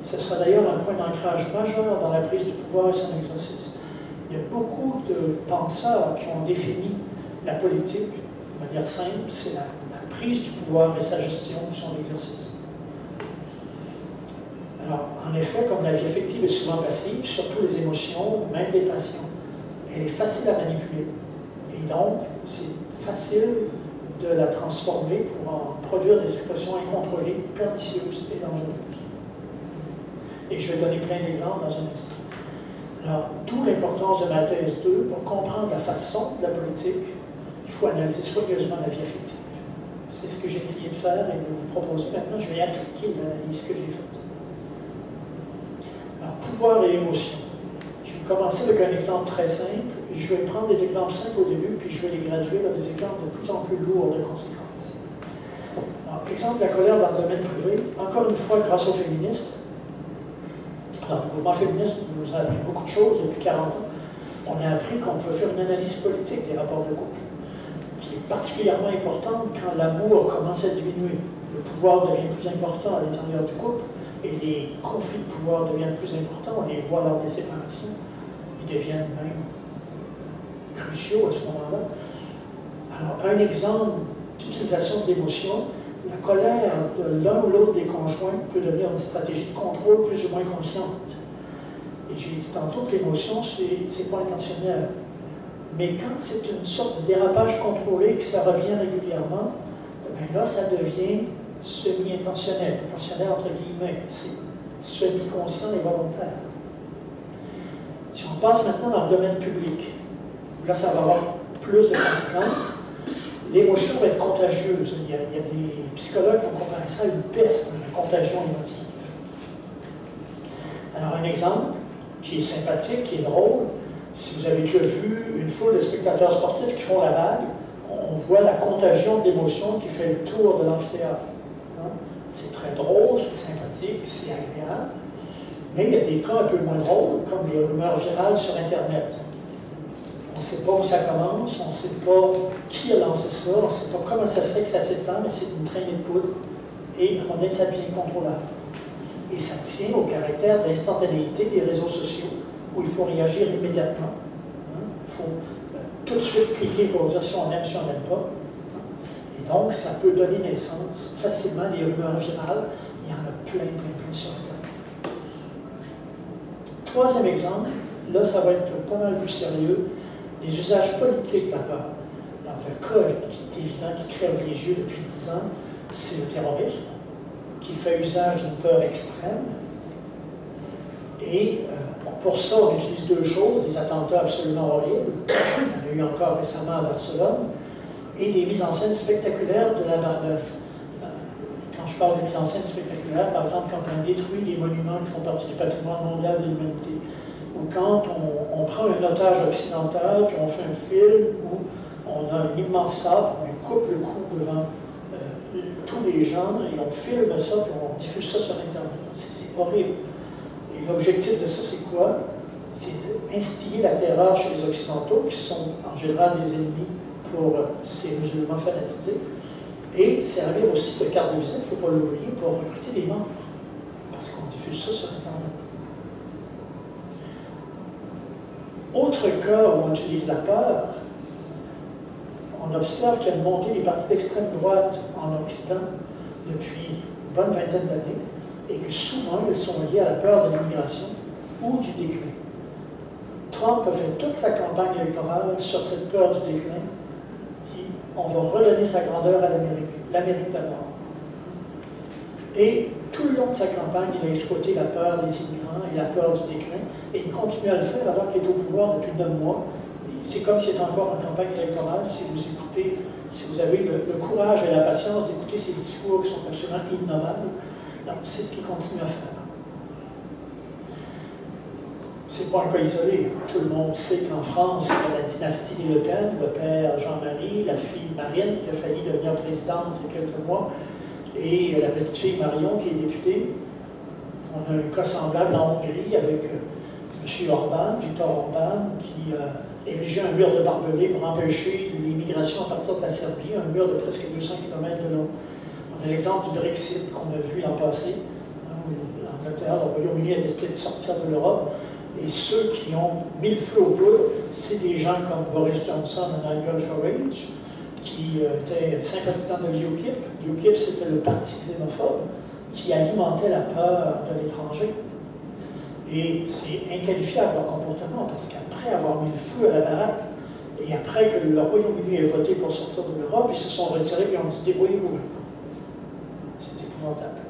Ce sera d'ailleurs un point d'ancrage majeur dans la prise du pouvoir et son exercice. Il y a beaucoup de penseurs qui ont défini la politique de manière simple, c'est la prise du pouvoir et sa gestion ou son exercice. Alors, en effet, comme la vie affective est souvent passive, surtout les émotions, même les passions, elle est facile à manipuler. Et donc, c'est facile de la transformer pour en produire des expressions incontrôlées, pernicieuses et dangereuses. Et je vais donner plein d'exemples dans un instant. Alors, d'où l'importance de ma thèse 2, pour comprendre la façon de la politique, il faut analyser soigneusement la vie affective. C'est ce que j'ai essayé de faire et de vous proposer. Maintenant, je vais appliquer l'analyse que j'ai faite. Alors, pouvoir et émotion. Je vais commencer avec un exemple très simple. Je vais prendre des exemples simples au début, puis je vais les graduer dans des exemples de plus en plus lourds de conséquences. Alors, exemple de la colère dans le domaine privé. Encore une fois, grâce aux féministes. Alors, le mouvement féministe nous a appris beaucoup de choses depuis 40 ans. On a appris qu'on pouvait faire une analyse politique des rapports de couple, qui est particulièrement importante quand l'amour commence à diminuer. Le pouvoir devient plus important à l'intérieur du couple et les conflits de pouvoir deviennent plus importants. On les voit lors des séparations. Ils deviennent même cruciaux à ce moment-là. Alors, un exemple d'utilisation de l'émotion, la colère de l'un ou l'autre des conjoints peut devenir une stratégie de contrôle plus ou moins consciente. Et j'ai dit tantôt que l'émotion, c'est pas intentionnel. Mais quand c'est une sorte de dérapage contrôlé, que ça revient régulièrement, bien là, ça devient semi-intentionnel. Intentionnel entre guillemets, c'est semi-conscient et volontaire. Si on passe maintenant dans le domaine public, là, ça va avoir plus de conséquences. L'émotion va être contagieuse. Il y a des psychologues qui ont comparé ça à une peste, la contagion émotive. Alors, un exemple qui est sympathique, qui est drôle, si vous avez déjà vu une foule de spectateurs sportifs qui font la vague, on voit la contagion de l'émotion qui fait le tour de l'amphithéâtre. Hein? C'est très drôle, c'est sympathique, c'est agréable, mais il y a des cas un peu moins drôles, comme les rumeurs virales sur Internet. On ne sait pas où ça commence, on ne sait pas qui a lancé ça, on ne sait pas comment ça se fait que ça s'étend, mais c'est une traînée de poudre, et on dit que ça devient incontrôlable. Et ça tient au caractère d'instantanéité des réseaux sociaux, où il faut réagir immédiatement. Hein? Il faut tout de suite cliquer pour dire si on aime, si on n'aime pas. Et donc, ça peut donner naissance facilement à des rumeurs virales. Il y en a plein sur Internet. Troisième exemple, là, ça va être pas mal plus sérieux, les usages politiques de la peur. Alors, le cas qui est évident, qui crève les yeux depuis 10 ans, c'est le terrorisme, qui fait usage d'une peur extrême. Et pour ça, on utilise deux choses, des attentats absolument horribles, il y en a eu encore récemment à Barcelone, et des mises en scène spectaculaires de la barbare. Quand je parle de mise en scène spectaculaire, par exemple, quand on détruit les monuments qui font partie du patrimoine mondial de l'humanité, ou quand on prend un otage occidental, puis on fait un film où on a un immense sabre, on lui coupe le cou devant tous les gens, et on filme ça, puis on diffuse ça sur Internet. C'est horrible. Et l'objectif de ça, c'est quoi? C'est d'instiller la terreur chez les Occidentaux, qui sont en général des ennemis pour ces musulmans fanatisés, et servir aussi de carte de visite, il ne faut pas l'oublier, pour recruter des membres, parce qu'on diffuse ça sur Internet. Autre cas où on utilise la peur, on observe qu'il y a une montée des partis d'extrême droite en Occident depuis une bonne vingtaine d'années, et que souvent, ils sont liés à la peur de l'immigration ou du déclin. Trump a fait toute sa campagne électorale sur cette peur du déclin. Il dit, on va redonner sa grandeur à l'Amérique d'abord. Et tout le long de sa campagne, il a exploité la peur des immigrants et la peur du déclin, et il continue à le faire alors qu'il est au pouvoir depuis 9 mois. C'est comme s'il était encore en campagne électorale. Si vous écoutez, si vous avez le courage et la patience d'écouter ces discours qui sont absolument innommables, c'est ce qu'il continue à faire. C'est pas un cas isolé. Tout le monde sait qu'en France, il y a la dynastie des Le Pen, le père Jean-Marie, la fille Marine, qui a failli devenir présidente il y a quelques mois, et la petite fille Marion, qui est députée. On a un cas semblable en Hongrie avec M. Orban, Viktor Orban, qui a érigé un mur de barbelés pour empêcher l'immigration à partir de la Serbie, un mur de presque 200 km de long. On a l'exemple du Brexit qu'on a vu l'an passé, où l'Angleterre, le Royaume-Uni a décidé de sortir de l'Europe, et ceux qui ont mis le feu aux poudres, c'est des gens comme Boris Johnson et Nigel Farage, qui étaient sympathisants de l'UKIP. L'UKIP, c'était le parti xénophobe qui alimentait la peur de l'étranger. Et c'est inqualifiable leur comportement, parce qu'après avoir mis le feu à la baraque, et après que le Royaume-Uni ait voté pour sortir de l'Europe, ils se sont retirés et ont dit « débrouillez-vous ». C'est épouvantable.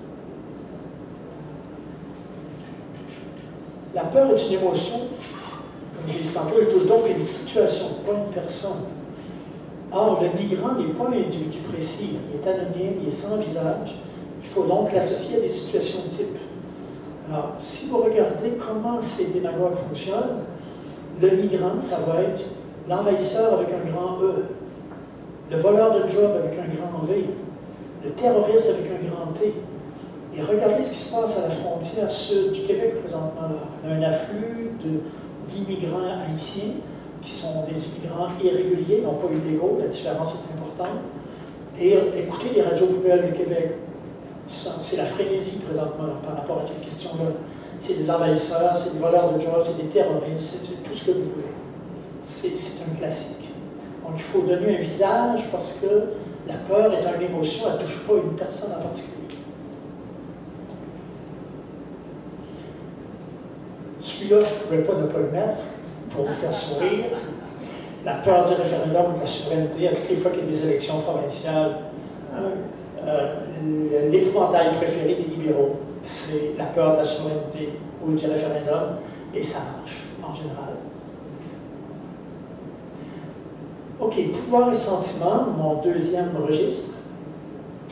La peur est une émotion, comme j'ai dit tantôt, elle touche donc une situation, pas une personne. Or, le migrant n'est pas un individu précis, il est anonyme, il est sans visage. Il faut donc l'associer à des situations types. Alors, si vous regardez comment ces démagogues fonctionnent, le migrant, ça va être l'envahisseur avec un grand E, le voleur de job avec un grand V, le terroriste avec un grand T. Et regardez ce qui se passe à la frontière sud du Québec présentement. Là. On a un afflux d'immigrants haïtiens qui sont des immigrants irréguliers, n'ont pas eu légaux, la différence est importante. Et écouter les radios poubelles du Québec. C'est la frénésie présentement là, par rapport à cette question-là. C'est des envahisseurs, c'est des voleurs de jobs, c'est des terroristes, c'est tout ce que vous voulez. C'est un classique. Donc il faut donner un visage parce que la peur est une émotion, elle ne touche pas une personne en particulier. Celui-là, je ne pouvais pas ne pas le mettre pour vous faire sourire. La peur du référendum ou de la souveraineté, à toutes les fois qu'il y a des élections provinciales, l'épouvantail préféré des libéraux, c'est la peur de la souveraineté ou du référendum, et ça marche en général. OK, pouvoir et sentiment, mon deuxième registre,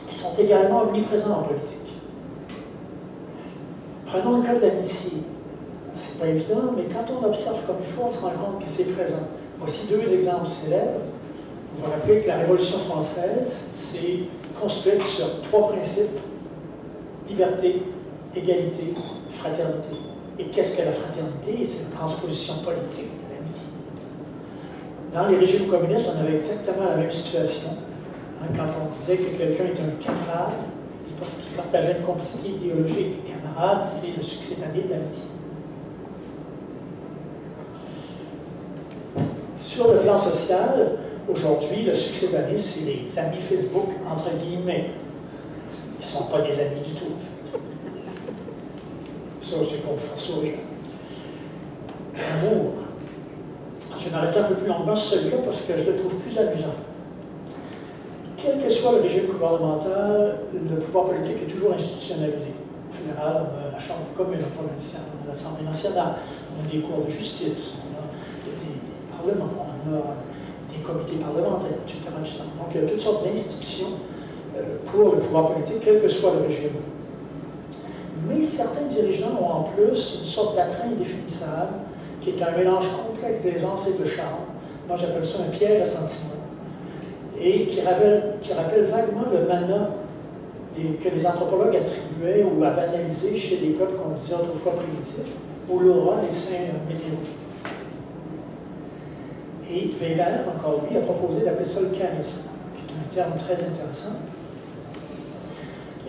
ils sont également omniprésents en politique. Prenons le cas de l'amitié. C'est pas évident, mais quand on observe comme il faut, on se rend compte que c'est présent. Voici deux exemples célèbres. Vous vous rappelez que la Révolution française s'est construite sur trois principes: liberté, égalité, fraternité. Et qu'est-ce que la fraternité? C'est la transposition politique de l'amitié. Dans les régimes communistes, on avait exactement la même situation. Quand on disait que quelqu'un est un camarade, c'est parce qu'il partageait une complicité idéologique. Et camarade, c'est le succédané de l'amitié. Sur le plan social, aujourd'hui, le succédané, c'est les amis Facebook, entre guillemets. Ils ne sont pas des amis du tout, en fait. Ça, c'est pour vous faire sourire. L'amour. Je vais m'arrêter un peu plus longuement sur celui-là parce que je le trouve plus amusant. Quel que soit le régime gouvernemental, le pouvoir politique est toujours institutionnalisé. Au fédéral, on a la Chambre des communes, au provincial, on a l'Assemblée nationale, on a des cours de justice, on a des parlements, on a des comités parlementaires, etc., etc. Donc, il y a toutes sortes d'institutions pour le pouvoir politique, quel que soit le régime. Mais certains dirigeants ont en plus une sorte d'attrait indéfinissable, qui est un mélange complexe d'aisance et de charme. Moi, j'appelle ça un piège à sentiment. Et qui rappelle vaguement le mana que les anthropologues attribuaient ou avaient analysé chez les peuples qu'on disait autrefois primitifs, ou l'aura des saints météoraux. Et Weber, encore lui, a proposé d'appeler ça le charisme, qui est un terme très intéressant.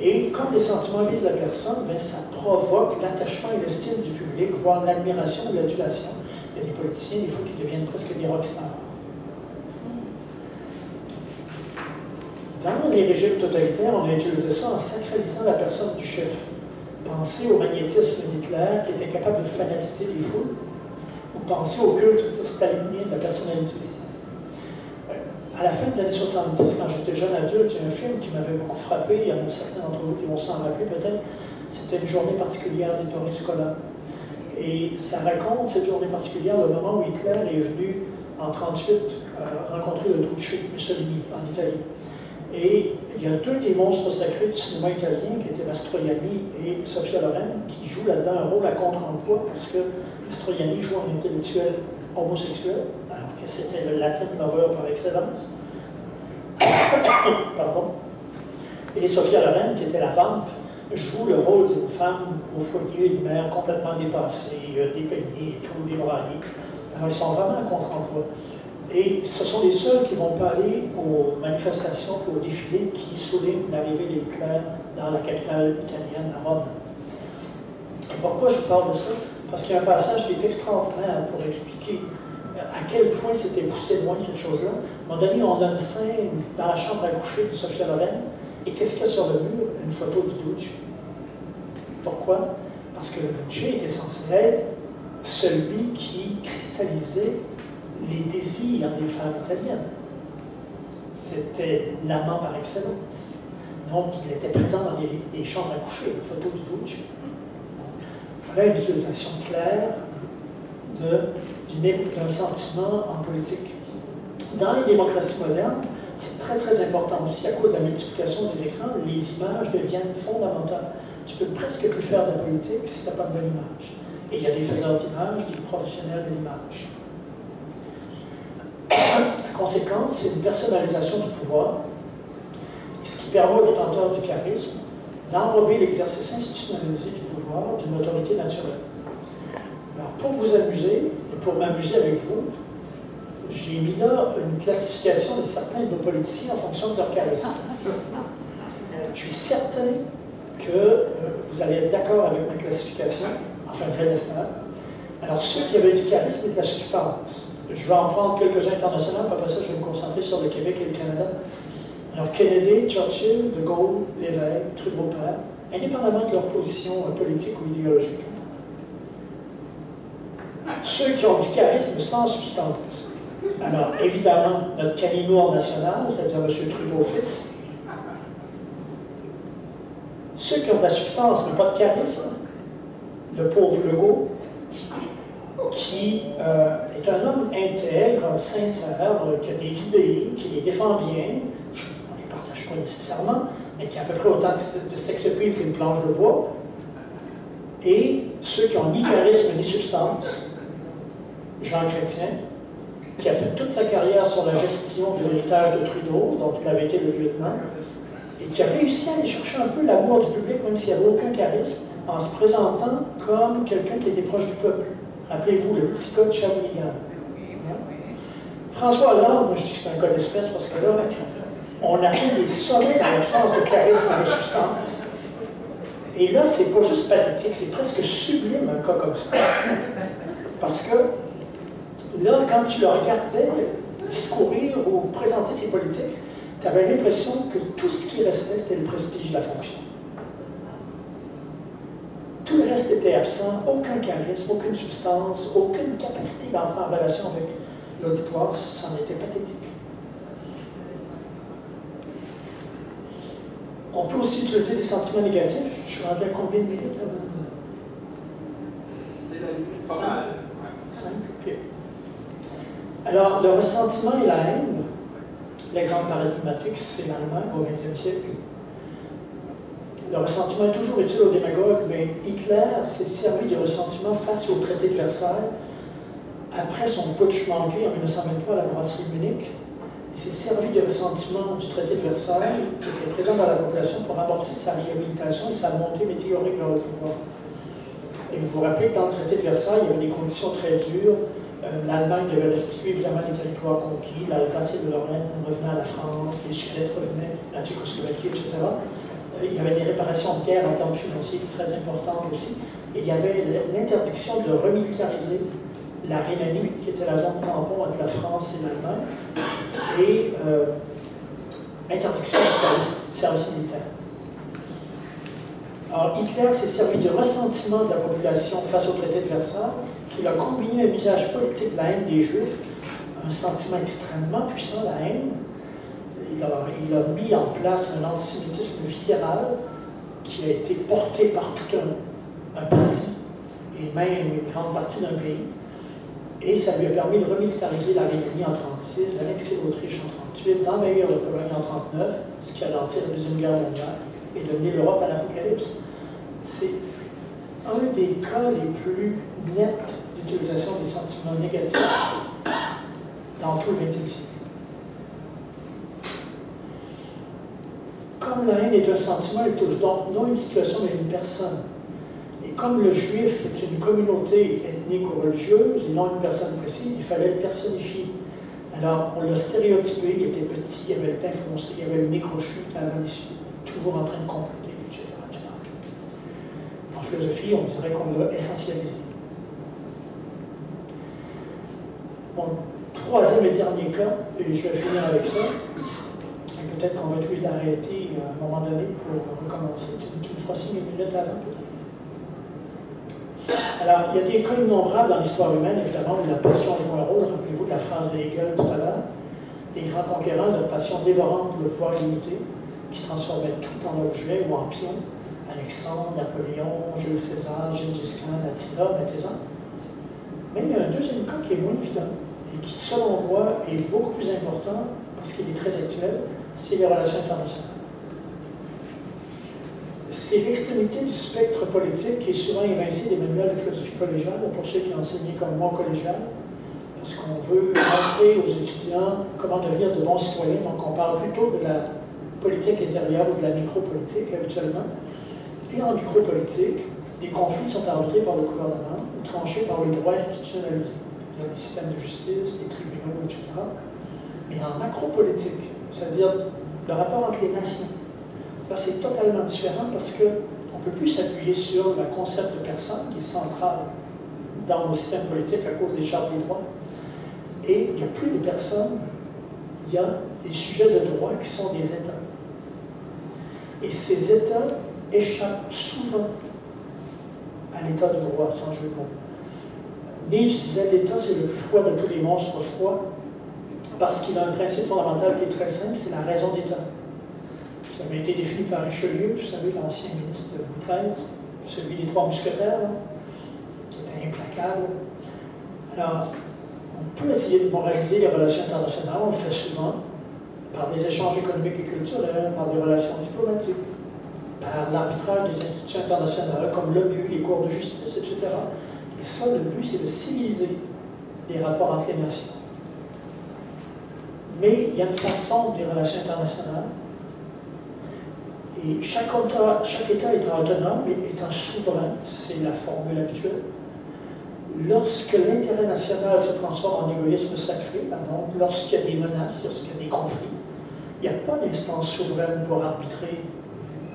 Et comme les sentiments visent la personne, bien, ça provoque l'attachement et l'estime du public, voire l'admiration ou l'adulation. Il y a des politiciens, des fois, qui deviennent presque des rockstars. Dans les régimes totalitaires, on a utilisé ça en sacralisant la personne du chef. Pensez au magnétisme d'Hitler, qui était capable de fanatiser les foules, ou pensez au culte stalinien de la personnalité. À la fin des années 70, quand j'étais jeune adulte, il y a un film qui m'avait beaucoup frappé, il y en a certains d'entre vous qui vont s'en rappeler peut-être, c'était Une journée particulière d'Ettore Scola. Et ça raconte, cette journée particulière, le moment où Hitler est venu, en 1938, rencontrer le Duce Mussolini, en Italie. Et il y a deux des monstres sacrés du cinéma italien, qui étaient Mastroianni et Sophia Loren, qui jouent là-dedans un rôle à contre-emploi, parce que Mastroianni joue un intellectuel homosexuel, alors que c'était le Latin lover par excellence. Pardon. Et Sophia Loren, qui était la vampe, joue le rôle d'une femme au foyer, une mère complètement dépassée, dépeignée et tout, débraillée. Alors ils sont vraiment à contre-emploi. Et ce sont les seuls qui ne vont pas aller aux manifestations et aux défilés qui soulignent l'arrivée d'Hitler dans la capitale italienne, à Rome. Et pourquoi je vous parle de ça? Parce qu'il y a un passage qui est extraordinaire pour expliquer à quel point c'était poussé loin cette chose-là. À un moment donné, on a une scène dans la chambre à coucher de Sophia Loren, et qu'est-ce qu'il y a sur le mur? Une photo du Duce. Pourquoi? Parce que le Duce était censé être celui qui cristallisait les désirs des femmes italiennes. C'était l'amant par excellence. Donc, il était présent dans les chambres à coucher, la photo du Duce. Voilà une utilisation claire d'un sentiment en politique. Dans les démocraties modernes, c'est très très important aussi, à cause de la multiplication des écrans, les images deviennent fondamentales. Tu peux presque plus faire de la politique si tu n'as pas de bonne image. Et il y a des faiseurs d'images, des professionnels de l'image. La conséquence, c'est une personnalisation du pouvoir, et ce qui permet aux détenteurs du charisme d'enrober l'exercice institutionnalisé du pouvoir d'une autorité naturelle. Alors, pour vous amuser, et pour m'amuser avec vous, j'ai mis là une classification de certains de nos politiciens en fonction de leur charisme. Je suis certain que vous allez être d'accord avec ma classification, enfin je l'espère. Alors, ceux qui avaient du charisme et de la substance, je vais en prendre quelques-uns internationaux, puis après ça, je vais me concentrer sur le Québec et le Canada. Alors, Kennedy, Churchill, De Gaulle, Lévesque, Trudeau-Père, indépendamment de leur position politique ou idéologique. Ceux qui ont du charisme sans substance. Alors, évidemment, notre Caninois national, c'est-à-dire M. Trudeau-Fils. Ceux qui ont de la substance mais pas de charisme, le pauvre Legault, qui est un homme intègre, sincère, qui a des idées, qui les défend bien, on ne les partage pas nécessairement, mais qui a à peu près autant de sex-appeal qu'une planche de bois, et ceux qui n'ont ni charisme ni substance, Jean Chrétien, qui a fait toute sa carrière sur la gestion de l'héritage de Trudeau, dont il avait été le lieutenant, et qui a réussi à aller chercher un peu l'amour du public, même s'il n'y avait aucun charisme, en se présentant comme quelqu'un qui était proche du peuple. Rappelez-vous, le petit gars de Shawinigan. François Hollande, moi je dis que c'est un cas d'espèce parce que là, on atteint des sommets dans l'absence de charisme et de substance. Et là, c'est pas juste pathétique, c'est presque sublime un cas comme ça. Parce que là, quand tu le regardais discourir ou présenter ses politiques, tu avais l'impression que tout ce qui restait, c'était le prestige de la fonction. Tout le reste était absent, aucun charisme, aucune substance, aucune capacité d'entrer en relation avec l'auditoire, c'en était pathétique. On peut aussi utiliser des sentiments négatifs. Je suis rendu à combien de minutes là? C'est la limite pas mal. 5, ok. Alors, le ressentiment et la haine, l'exemple paradigmatique, c'est l'Allemagne au XXe siècle. Le ressentiment est toujours utile aux démagogues, mais Hitler s'est servi du ressentiment face au traité de Versailles. Après son putsch manqué en 1923 à la brasserie de Munich, il s'est servi du ressentiment du traité de Versailles, qui était présent dans la population, pour amorcer sa réhabilitation et sa montée météorique vers le pouvoir. Et vous vous rappelez que dans le traité de Versailles, il y avait des conditions très dures. L'Allemagne devait restituer évidemment les territoires conquis, l'Alsace et de Lorraine revenaient à la France, les Sudètes revenaient à la Tchécoslovaquie, etc. Il y avait des réparations de guerre en termes financiers très importantes aussi. Et il y avait l'interdiction de remilitariser la Rhénanie, qui était la zone tampon entre la France et l'Allemagne, et interdiction du service militaire. Alors, Hitler s'est servi du ressentiment de la population face au traité de Versailles, qu'il a combiné un usage politique de la haine des Juifs, un sentiment extrêmement puissant, la haine. Il a mis en place un antisémitisme viscéral qui a été porté par tout un parti, et même une grande partie d'un pays. Et ça lui a permis de remilitariser la Rhénanie en 1936, d'annexer l'Autriche en 1938, d'envahir la Pologne en 1939, ce qui a lancé la Deuxième Guerre mondiale, et de mener l'Europe à l'apocalypse. C'est un des cas les plus nets d'utilisation des sentiments négatifs dans tout le XXe siècle. Comme la haine est un sentiment, elle touche donc non une situation mais une personne. Et comme le juif est une communauté ethnique ou religieuse et non une personne précise, il fallait le personnifier. Alors, on l'a stéréotypé, il était petit, il avait le teint foncé, il avait le nez crochu, il avait les yeux, toujours en train de compléter, etc., etc. En philosophie, on dirait qu'on l'a essentialisé. Mon troisième et dernier cas, et je vais finir avec ça, et peut-être qu'on va être obligé d'arrêter à un moment donné pour recommencer. Tu me feras signe une minute avant, peut-être. Alors, il y a des cas innombrables dans l'histoire humaine, évidemment, où la passion joue un rôle. Rappelez-vous de la phrase de Hegel tout à l'heure. Les grands conquérants, leur passion dévorante pour le pouvoir limité, qui transformait tout en objet ou en pion. Alexandre, Napoléon, Jules César, Gengis Khan, Attila, mettez-en. Mais il y a un deuxième cas qui est moins évident, et qui, selon moi, est beaucoup plus important, parce qu'il est très actuel, c'est les relations internationales. C'est l'extrémité du spectre politique qui est souvent évincée des manuels de philosophie collégiale, pour ceux qui enseignent comme moi collégial, parce qu'on veut montrer aux étudiants comment devenir de bons citoyens, donc on parle plutôt de la politique intérieure ou de la micropolitique habituellement. Et en micropolitique, les conflits sont arbitrés par le gouvernement ou tranchés par le droit institutionnalisé. il y a des systèmes de justice, des tribunaux, etc. Mais en macro-politique, c'est-à-dire le rapport entre les nations, là, c'est totalement différent parce qu'on ne peut plus s'appuyer sur le concept de personne qui est central dans nos systèmes politiques à cause des chartes des droits. Et il n'y a plus de personnes, il y a des sujets de droit qui sont des États. Et ces États échappent souvent à l'état de droit, sans jeu de mots. Nietzsche disait l'État, c'est le plus froid de tous les monstres froids, parce qu'il a un principe fondamental qui est très simple, c'est la raison d'État. Ça avait été défini par Richelieu, vous savez, l'ancien ministre de Louis XIII, celui des trois mousquetaires, là, qui était implacable. Alors, on peut essayer de moraliser les relations internationales, on le fait souvent, par des échanges économiques et culturels, par des relations diplomatiques, par l'arbitrage des institutions internationales, comme l'ONU, les cours de justice, etc. Et ça, le but, c'est de civiliser les rapports entre les nations. Mais il y a une façon des relations internationales. Et chaque État étant autonome et étant souverain, c'est la formule habituelle. Lorsque l'intérêt national se transforme en égoïsme sacré, par exemple, lorsqu'il y a des menaces, lorsqu'il y a des conflits, il n'y a pas d'instance souveraine pour arbitrer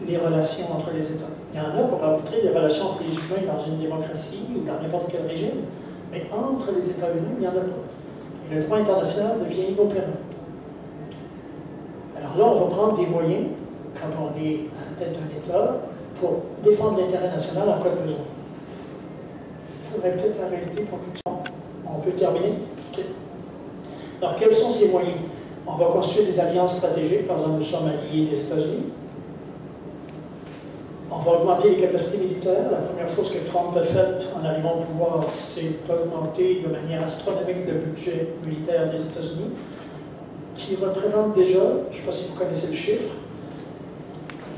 les relations entre les États. Il y en a pour arbitrer les relations entre les humains dans une démocratie ou dans n'importe quel régime, mais entre les États eux-mêmes, il n'y en a pas. Et le droit international devient inopérant. Alors là, on va prendre des moyens, quand on est à la tête d'un État, pour défendre l'intérêt national en cas de besoin. Il faudrait peut-être arrêter pour que on peut terminer. Okay. Alors, quels sont ces moyens? On va construire des alliances stratégiques, par exemple, nous sommes alliés des États-Unis. On va augmenter les capacités militaires. La première chose que Trump a faite en arrivant au pouvoir, c'est d'augmenter de manière astronomique le budget militaire des États-Unis, qui représente déjà, je ne sais pas si vous connaissez le chiffre,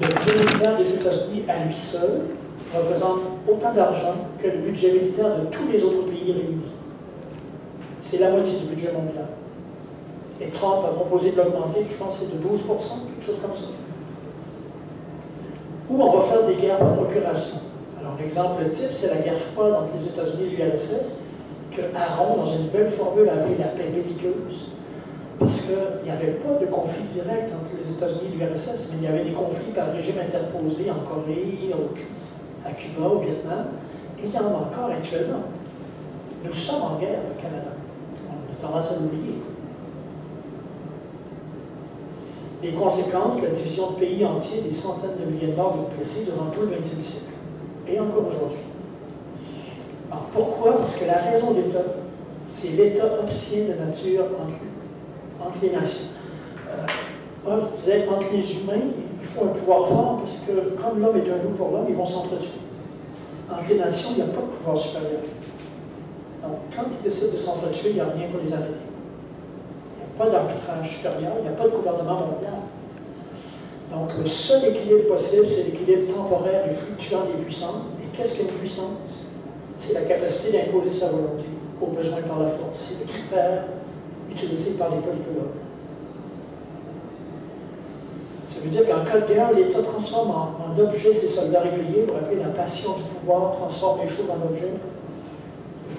le budget militaire des États-Unis à lui seul représente autant d'argent que le budget militaire de tous les autres pays réunis. C'est la moitié du budget mondial. Et Trump a proposé de l'augmenter, je pense que c'est de 12%, quelque chose comme ça. Ou on va faire des guerres par procuration. Alors l'exemple type, c'est la guerre froide entre les États-Unis et l'URSS, que Aaron, dans une belle formule, a appelée la paix belliqueuse, parce qu'il n'y avait pas de conflit direct entre les États-Unis et l'URSS, mais il y avait des conflits par régime interposé en Corée, à Cuba, au Vietnam, et il y en a encore actuellement. Nous sommes en guerre, le Canada. On a tendance à l'oublier. Les conséquences, la division de pays entiers, des centaines de milliers de morts et de blessés durant tout le XXe siècle, et encore aujourd'hui. Alors pourquoi? Parce que la raison d'État, c'est l'État obscien de nature entre les nations. Hobbes disait, entre les humains, il faut un pouvoir fort, parce que comme l'homme est un loup pour l'homme, ils vont s'entretuer. Entre les nations, il n'y a pas de pouvoir supérieur. Donc, quand ils décident de s'entretuer, il n'y a rien pour les arrêter. Pas d'arbitrage supérieur, il n'y a pas de gouvernement mondial. Donc, le seul équilibre possible, c'est l'équilibre temporaire et fluctuant des puissances. Et qu'est-ce qu'une puissance? C'est la capacité d'imposer sa volonté, au besoin par la force. C'est le critère utilisé par les politologues. Ça veut dire qu'en cas de guerre, l'État transforme en objet ses soldats réguliers, vous rappelez, la passion du pouvoir transforme les choses en objets,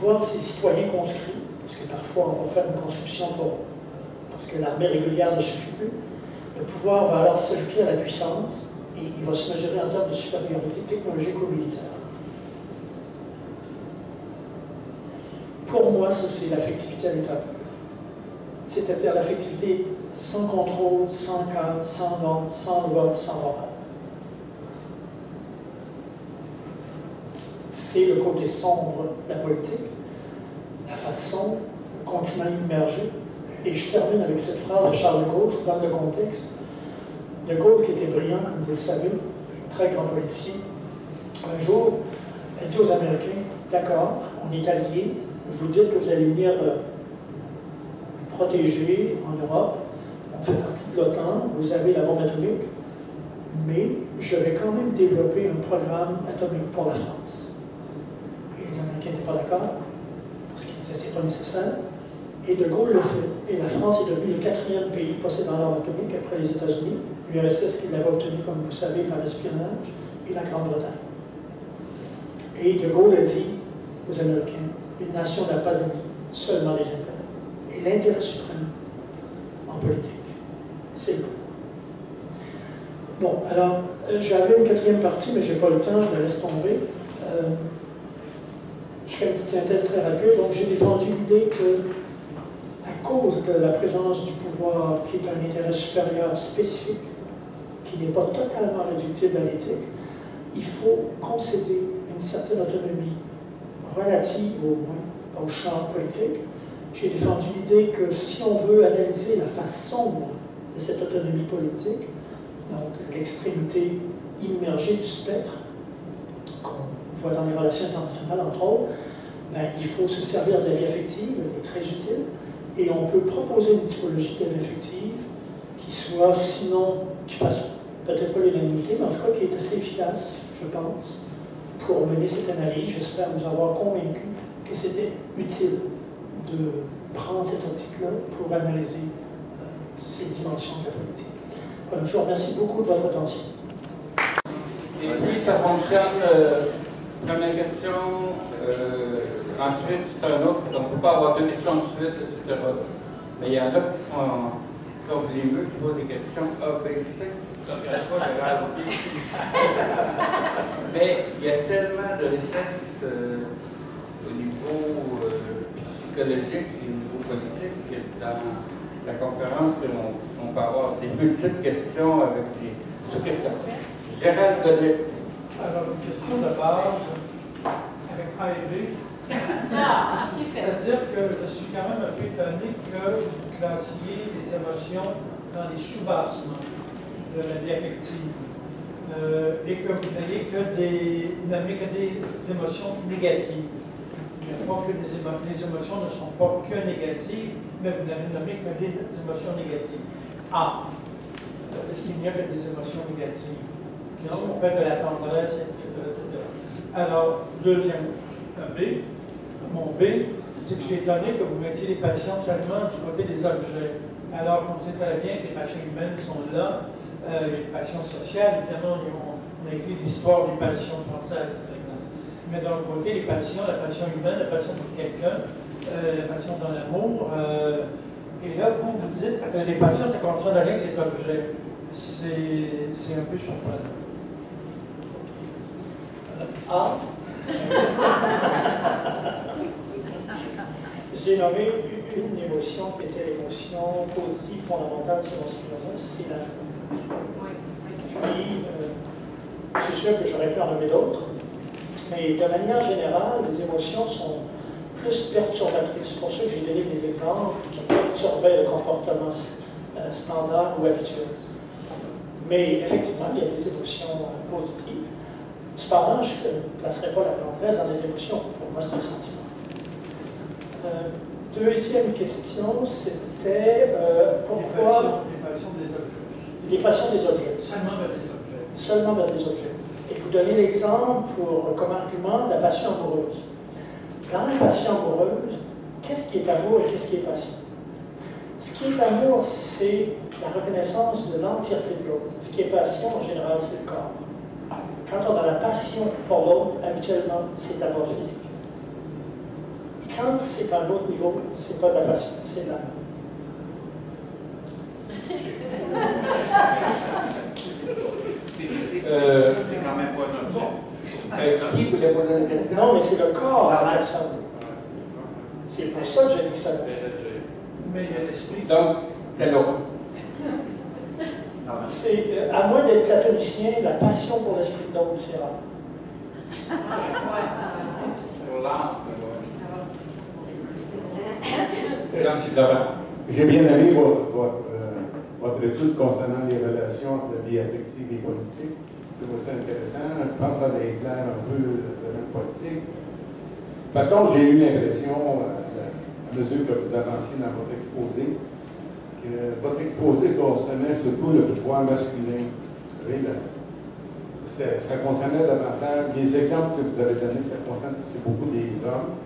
voir ses citoyens conscrits, parce que parfois on va faire une conscription parce que l'armée régulière ne suffit plus. Le pouvoir va alors s'ajouter à la puissance et il va se mesurer en termes de supériorité technologique ou militaire. Pour moi, ça c'est l'affectivité à l'état pur. C'est-à-dire l'affectivité sans contrôle, sans cadre, sans normes, sans loi, sans morale. C'est le côté sombre de la politique, la face sombre, le continent immergé. Et je termine avec cette phrase de Charles de Gaulle, je vous donne le contexte. De Gaulle, qui était brillant, comme vous le savez, très grand politicien, un jour, a dit aux Américains, d'accord, on est alliés, vous dites que vous allez venir nous protéger en Europe, on fait partie de l'OTAN, vous avez la bombe atomique, mais je vais quand même développer un programme atomique pour la France. Et les Américains n'étaient pas d'accord, parce qu'ils disaient que ce n'est pas nécessaire. Et De Gaulle le fait. Et la France est devenue le 4e pays possédant l'arme atomique après les États-Unis, l'URSS qui l'avait obtenu, comme vous savez, par espionnage, et la Grande-Bretagne. Et De Gaulle a dit aux Américains, une nation n'a pas d'ennemis, seulement les intérêts. Et l'intérêt suprême en politique, c'est le pouvoir. Bon, alors, j'avais une quatrième partie, mais je n'ai pas le temps, je me laisse tomber. Je fais une petite synthèse très rapide. Donc, j'ai défendu l'idée que, à cause de la présence du pouvoir, qui est un intérêt supérieur spécifique, qui n'est pas totalement réductible à l'éthique, il faut concéder une certaine autonomie relative au moins au champ politique. J'ai défendu l'idée que si on veut analyser la face sombre de cette autonomie politique, donc l'extrémité immergée du spectre, qu'on voit dans les relations internationales entre autres, ben, il faut se servir de la vie affective, elle est très utile, et on peut proposer une typologie de la vie affective qui soit, sinon, qui fasse peut-être pas l'unanimité, mais en tout cas qui est assez efficace, je pense, pour mener cette analyse. J'espère nous avoir convaincu que c'était utile de prendre cette optique-là pour analyser ces dimensions de la politique. Voilà, je vous remercie beaucoup de votre attention. Et puis ça fonctionne, première question, ensuite c'est un autre, donc on ne peut pas avoir deux questions ensuite, etc. Mais il y en a qui sont venus, qui posent des questions A, B, C. Mais il y a tellement de richesse au niveau psychologique et au niveau politique que dans la conférence qu'on peut avoir des multiples questions avec des sous-questions. Gérald Godet. Alors, une question de base avec A et B. C'est-à-dire que je suis quand même un peu étonné que vous classiez les émotions dans les sous-bassements de la vie affective et que vous n'ayez nommé que des émotions négatives. Pas que les émotions ne sont pas que négatives, mais vous n'avez nommé que des émotions négatives. A. Est-ce qu'il n'y a que des émotions négatives? On fait de la tendresse, etc. Alors, deuxième B. Mon B, c'est que je suis étonné que vous mettiez les passions seulement du côté des objets. Alors, on sait très bien que les passions humaines sont là. Les passions sociales, évidemment, on a écrit l'histoire des passions françaises, par exemple. Mais d'un autre côté, les passions, la passion humaine, la passion pour quelqu'un, la passion dans l'amour. Et là, vous dites que les passions, ça ne concerne rien que les objets. C'est un peu surprenant. A. J'ai nommé une émotion qui était l'émotion positive fondamentale selon Spinoza, c'est la joie. Puis, c'est sûr que j'aurais pu en nommer d'autres, mais de manière générale, les émotions sont plus perturbatrices. C'est pour ça que j'ai donné des exemples qui perturbaient le comportement standard ou habituel. Mais effectivement, il y a des émotions positives. Cependant, je ne placerai pas la tendresse dans les émotions. Pour moi, c'est un sentiment. Deuxième question, c'était pourquoi... Les passions des objets. Les passions des objets. Seulement vers des objets. Seulement vers des objets. Et vous donnez l'exemple comme argument de la passion amoureuse. Dans la passion amoureuse, qu'est-ce qui est amour et qu'est-ce qui est passion? Ce qui est amour, c'est la reconnaissance de l'entièreté de l'autre. Ce qui est passion, en général, c'est le corps. Quand on a la passion pour l'autre, habituellement, c'est d'abord physique. Quand c'est à un autre niveau, c'est pas de la passion, c'est de l'amour. C'est quand même pas notre Qui voulait poser une question? Non, mais c'est le corps à la personne. C'est pour ça que j'ai dit ça. Mais il y a l'esprit. Donc, c'est l'autre. C'est, à moins d'être platonicien, la passion pour l'esprit de l'autre, c'est rare. J'ai bien aimé votre étude concernant les relations entre la vie affective et politique. Je trouve ça intéressant. Je pense que ça éclaire un peu le domaine politique. Par contre, j'ai eu l'impression, à mesure que vous avanciez dans votre exposé, que votre exposé concernait surtout le pouvoir masculin. Vous savez, ça concernait davantage, les exemples que vous avez donnés, ça concerne c'est beaucoup des hommes.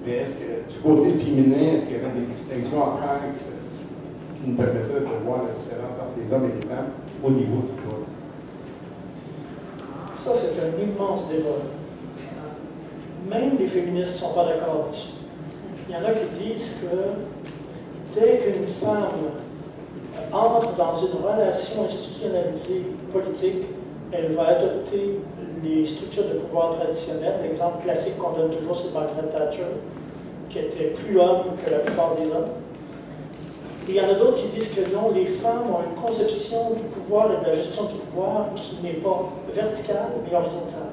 Mais est-ce que, du côté féminin, est-ce qu'il y avait des distinctions à faire qui nous permettraient de voir la différence entre les hommes et les femmes au niveau du pouvoir? Ça, c'est un immense débat. Même les féministes ne sont pas d'accord là-dessus. Il y en a qui disent que dès qu'une femme entre dans une relation institutionnalisée politique, elle va adopter les structures de pouvoir traditionnelles. L'exemple classique qu'on donne toujours, c'est Margaret Thatcher, qui était plus homme que la plupart des hommes. Et il y en a d'autres qui disent que non, les femmes ont une conception du pouvoir et de la gestion du pouvoir qui n'est pas verticale, mais horizontale.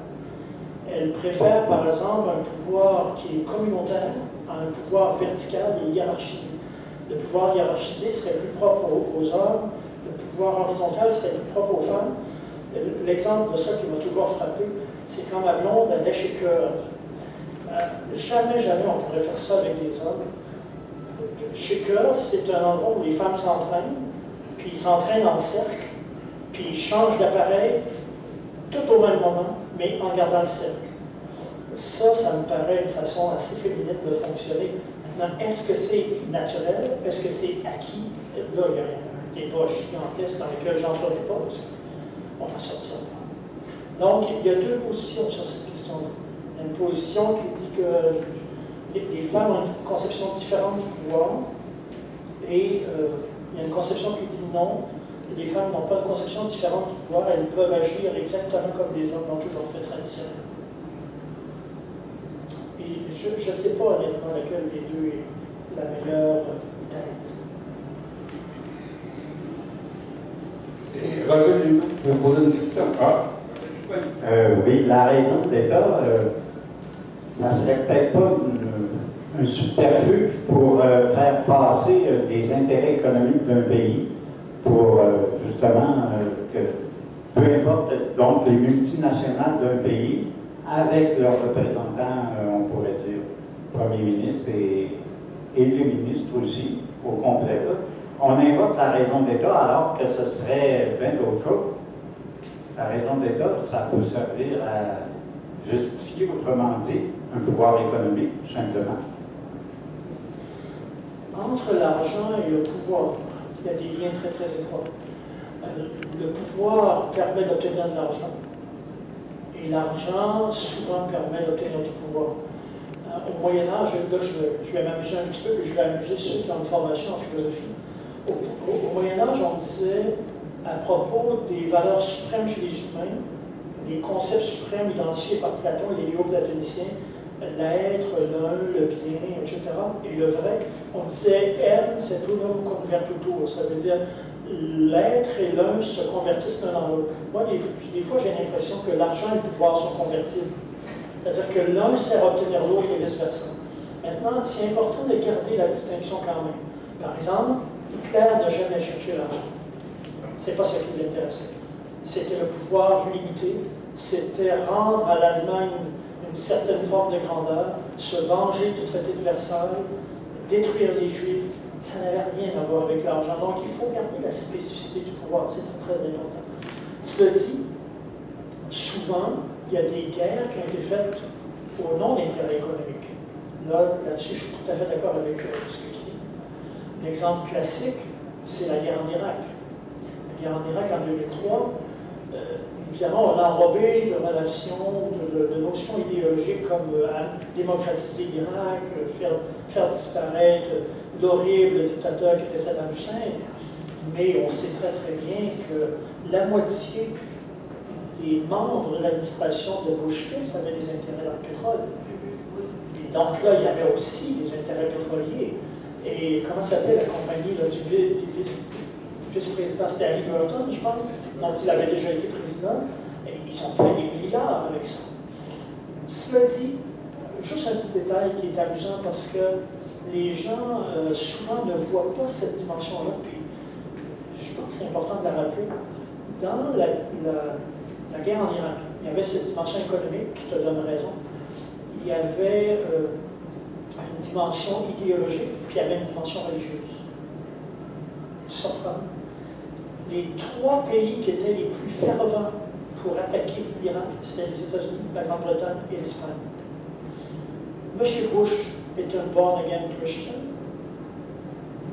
Elles préfèrent, par exemple, un pouvoir qui est communautaire à un pouvoir vertical et hiérarchisé. Le pouvoir hiérarchisé serait plus propre aux hommes, le pouvoir horizontal serait plus propre aux femmes. L'exemple de ça qui m'a toujours frappé, c'est quand ma blonde allait chez Cœur. Jamais on pourrait faire ça avec des hommes. Chez Cœur, c'est un endroit où les femmes s'entraînent, puis ils s'entraînent en cercle, puis ils changent d'appareil tout au même moment, mais en gardant le cercle. Ça me paraît une façon assez féminine de fonctionner. Maintenant, est-ce que c'est naturel? Est-ce que c'est acquis? Là, il y a un débat gigantesque dans lequel j'entrerai pas, parce qu'on en sortira pas. Donc, il y a deux positions sur cette question-là. Il y a une position qui dit que les femmes ont une conception différente du pouvoir, et il y a une conception qui dit non, les femmes n'ont pas une conception différente du pouvoir, elles peuvent agir exactement comme les hommes l'ont toujours fait traditionnellement. Et je ne sais pas honnêtement laquelle des deux est la meilleure thèse. Et Roger, je vais poser une question. Oui, la raison d'État, ça ne serait peut-être pas un subterfuge pour faire passer les intérêts économiques d'un pays pour justement que, peu importe, donc les multinationales d'un pays, avec leurs représentants, on pourrait dire, Premier ministre et les ministres aussi, au complet, là, on invoque la raison d'État alors que ce serait bien d'autres choses. La raison d'État, ça peut servir à justifier, autrement dit, un pouvoir économique, tout simplement. Entre l'argent et le pouvoir, il y a des liens très très étroits. Le pouvoir permet d'obtenir de l'argent, et l'argent souvent permet d'obtenir du pouvoir. Au Moyen-Âge, là je vais m'amuser un petit peu, puis je vais amuser ceux qui ont une formation en philosophie. Au Moyen-Âge, on disait, à propos des valeurs suprêmes chez les humains, des concepts suprêmes identifiés par Platon et les néo-platoniciens, l'être, l'un, le bien, etc., et le vrai, on disait « c'est unum convertitur », ça veut dire l'être et l'un se convertissent l'un dans l'autre. Moi, des fois, j'ai l'impression que l'argent et le pouvoir sont convertibles. C'est-à-dire que l'un sert à obtenir l'autre et vice-versa. Maintenant, c'est important de garder la distinction quand même. Par exemple, Hitler n'a jamais cherché l'argent. C'est pas ce qui l'intéressait. C'était le pouvoir illimité, c'était rendre à l'Allemagne une certaine forme de grandeur, se venger du traité de Versailles, détruire les Juifs. Ça n'avait rien à voir avec l'argent. Donc, il faut garder la spécificité du pouvoir. C'est très, très important. Cela dit, souvent, il y a des guerres qui ont été faites au nom d'intérêt économique. Là-dessus, je suis tout à fait d'accord avec ce que tu dis. L'exemple classique, c'est la guerre en Irak. La guerre en Irak en 2003, évidemment, on a enrobé de relations, de notions idéologiques comme démocratiser l'Irak, faire disparaître l'horrible dictateur qui était Saddam Hussein, mais on sait très très bien que la moitié des membres de l'administration de Bush fils avaient des intérêts dans le pétrole. Et donc là, il y avait aussi des intérêts pétroliers. Et comment s'appelait la compagnie là, du vice-président? C'était Halliburton, je pense, dont il avait déjà été président. Et ils ont fait des milliards avec ça. Cela dit, juste un petit détail qui est amusant parce que les gens souvent ne voient pas cette dimension-là. Puis je pense que c'est important de la rappeler. Dans la guerre en Irak, il y avait cette dimension économique qui te donne raison. Il y avait une dimension idéologique, puis il y avait une dimension religieuse. C'est surprenant. Les trois pays qui étaient les plus fervents pour attaquer l'Irak, c'était les États-Unis, la Grande-Bretagne et l'Espagne. M. Bush est un born-again Christian.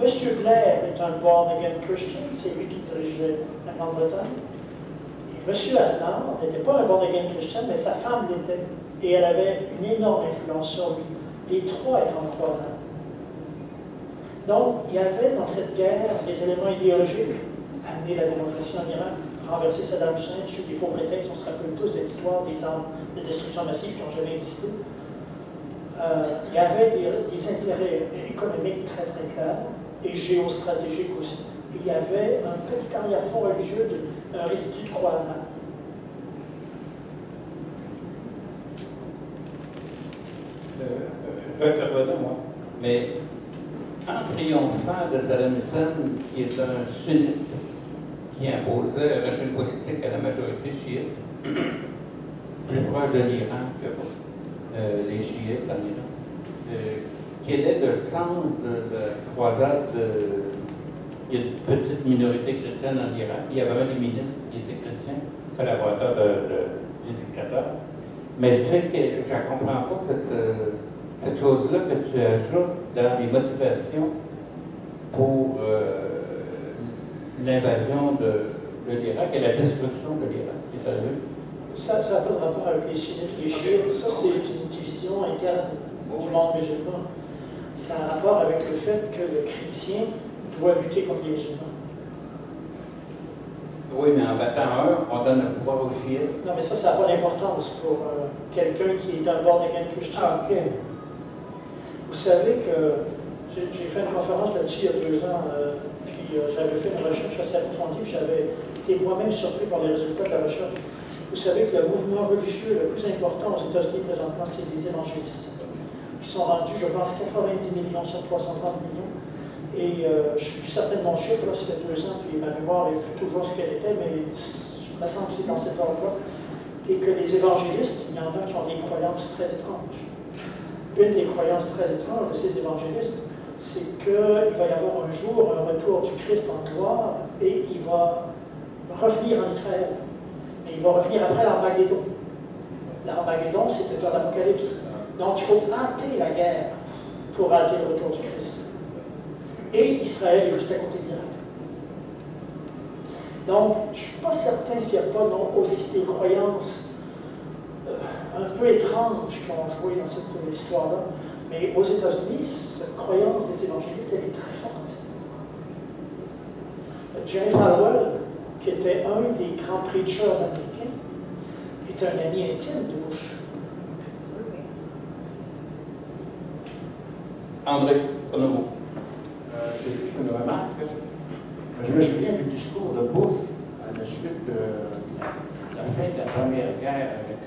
M. Blair est un born-again Christian, c'est lui qui dirigeait la Grande-Bretagne. Et M. Aznar n'était pas un born-again Christian, mais sa femme l'était. Et elle avait une énorme influence sur lui. Les trois étaient en croisade. Donc, il y avait dans cette guerre des éléments idéologiques, amener la démocratie en Irak, renverser Saddam Hussein, tuer des faux prétextes, on se rappelle tous de l'histoire des armes de destruction massive qui n'ont jamais existé. Il y avait des intérêts économiques très très clairs et géostratégiques aussi. Et il y avait un petit arrière-fond religieux, un résidu de croisade. Je vais intervenir, moi. Mais en triomphant de Saddam Hussein, qui est un sunnite, qui imposait un régime politique à la majorité chiite, plus proche de l'Iran que les chiites en Iran, quel est le sens de la croisade? Il y a une petite minorité chrétienne en Irak. Il y avait un des ministres qui était chrétien, collaborateur du dictateur. Mais tu sais que je ne comprends pas cette chose-là que tu ajoutes dans les motivations pour l'invasion de l'Irak et la destruction de l'Irak qui est arrivée. Ça n'a pas de rapport avec les chiites. Les chiites, ça c'est une division interne du monde musulman. Ça a un rapport avec le fait que le chrétien doit lutter contre les musulmans. Oui, mais en battant un, on donne le pouvoir aux chiites. Non, mais ça n'a pas d'importance pour quelqu'un qui est un born again Christian. Ah, OK. Vous savez que j'ai fait une conférence là-dessus il y a 2 ans, puis j'avais fait une recherche assez approfondie, puis j'avais été moi-même surpris par les résultats de la recherche. Vous savez que le mouvement religieux le plus important aux États-Unis présentement, c'est les évangélistes, qui sont rendus, je pense, 90 millions sur 330 millions. Et je ne suis plus certain de mon chiffre, là, ça fait 2 ans, puis ma mémoire est plus toujours ce qu'elle était, mais il me semble que c'est dans cet ordre-là. Et que les évangélistes, il y en a qui ont des croyances très étranges. Une des croyances très étranges de ces évangélistes, c'est qu'il va y avoir un jour un retour du Christ en gloire et il va revenir en Israël. Et il va revenir après l'Armageddon. L'Armageddon, c'était dans l'Apocalypse. Donc il faut hâter la guerre pour hâter le retour du Christ. Et Israël est juste à côté de l'Irak. Donc, je ne suis pas certain s'il n'y a pas aussi des croyances un peu étranges qui ont joué dans cette histoire-là. Mais aux États-Unis, cette croyance des évangélistes, elle est très forte. Jerry Falwell, qui était un des grands preachers américains, est un ami intime de Bush. André, prenez-vous. C'est juste une remarque. Je me souviens du discours de Bush à la suite de la fin de la Première Guerre avec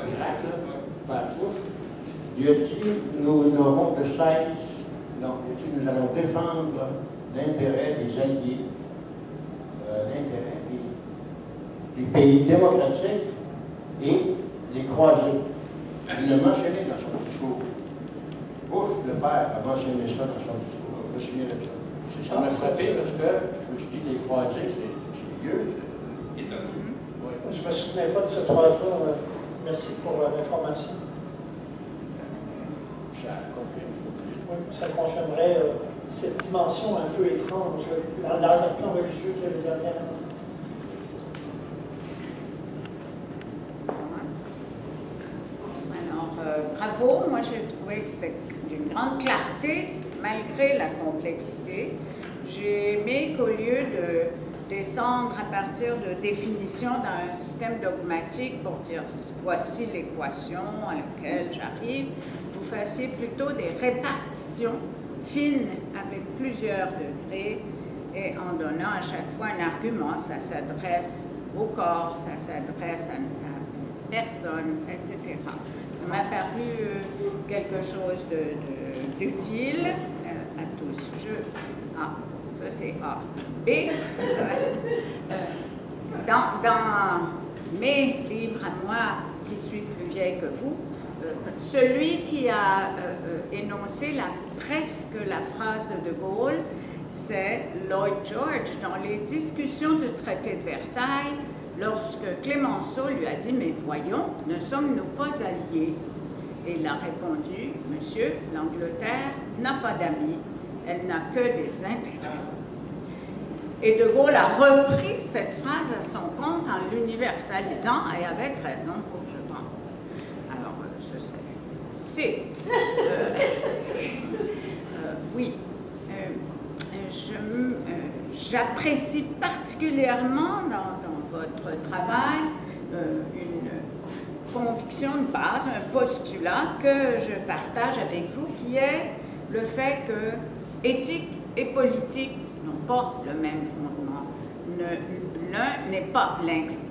l'Irak, par Bush. Il a dit, nous n'aurons de cesse, non, il a dit, nous allons défendre l'intérêt des alliés, l'intérêt des pays démocratiques et les croisés. Il l'a mentionné dans son discours. Bush, le père, a mentionné ça dans son discours. Je me souviens de ça. Ça m'a frappé parce que je me suis dit, les croisés, c'est vieux. Je ne me souvenais pas de cette phrase-là. Merci pour l'information. Ça confirme. Oui, ça confirmerait cette dimension un peu étrange, l'arrière-plan religieux qu'il y avait derrière. Alors, bravo. Moi, j'ai trouvé que c'était d'une grande clarté, malgré la complexité. J'ai aimé qu'au lieu de descendre à partir de définitions dans un système dogmatique pour dire voici l'équation à laquelle j'arrive, vous fassiez plutôt des répartitions fines avec plusieurs degrés et en donnant à chaque fois un argument. Ça s'adresse au corps, ça s'adresse à une personne, etc. Ça m'a paru quelque chose d'utile à tous. Ça c'est A. B, dans mes livres à moi, qui suis plus vieille que vous, celui qui a énoncé presque la phrase de De Gaulle, c'est Lloyd George dans les discussions du traité de Versailles, lorsque Clémenceau lui a dit « Mais voyons, ne sommes-nous pas alliés ?» Et il a répondu « Monsieur, l'Angleterre n'a pas d'amis, elle n'a que des intérêts. » Et De Gaulle a repris cette phrase à son compte en l'universalisant, et avec raison, je pense. Alors, ce c'est... Oui. j'apprécie particulièrement dans votre travail une conviction de base, un postulat que je partage avec vous, qui est le fait que éthique et politique n'ont pas le même fondement. L'un n'est pas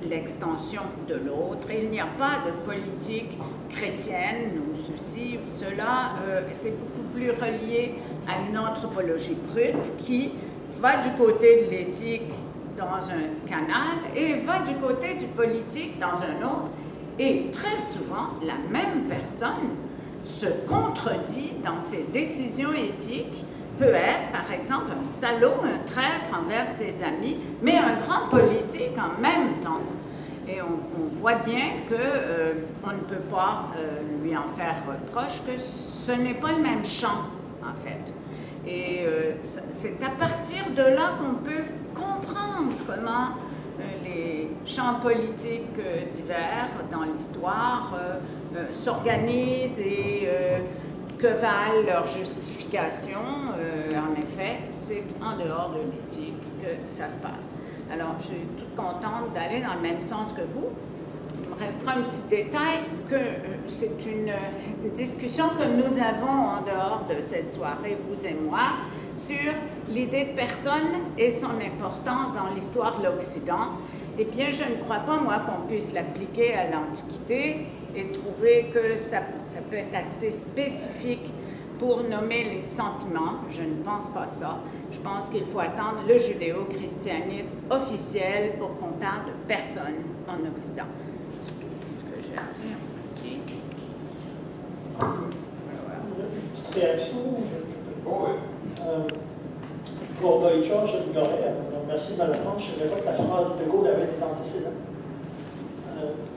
l'extension de l'autre. Il n'y a pas de politique chrétienne ou ceci ou cela. C'est beaucoup plus relié à une anthropologie brute qui va du côté de l'éthique dans un canal et va du côté du politique dans un autre. Et très souvent, la même personne se contredit dans ses décisions éthiques, peut être, par exemple, un salaud, un traître envers ses amis, mais un grand politique en même temps. Et on voit bien qu'on ne peut pas lui en faire reproche, que ce n'est pas le même champ, en fait. Et c'est à partir de là qu'on peut comprendre comment les champs politiques divers dans l'histoire s'organisent et que valent leurs justifications. En effet, c'est en dehors de l'éthique que ça se passe. Alors, je suis toute contente d'aller dans le même sens que vous. Il me restera un petit détail, que c'est une discussion que nous avons en dehors de cette soirée, vous et moi, sur l'idée de personne et son importance dans l'histoire de l'Occident. Eh bien, je ne crois pas, moi, qu'on puisse l'appliquer à l'Antiquité et trouver que ça peut être assez spécifique pour nommer les sentiments. Je ne pense pas ça. Je pense qu'il faut attendre le judéo-christianisme officiel pour qu'on parle de personne en Occident. C'est tout ce que j'ai à dire ici. Une petite réaction, je peux. Oh, oui. Pour Lloyd George, je l'ignorais. Merci de me l'apprendre. Je ne savais pas que la phrase de Gaulle avait des antécédents.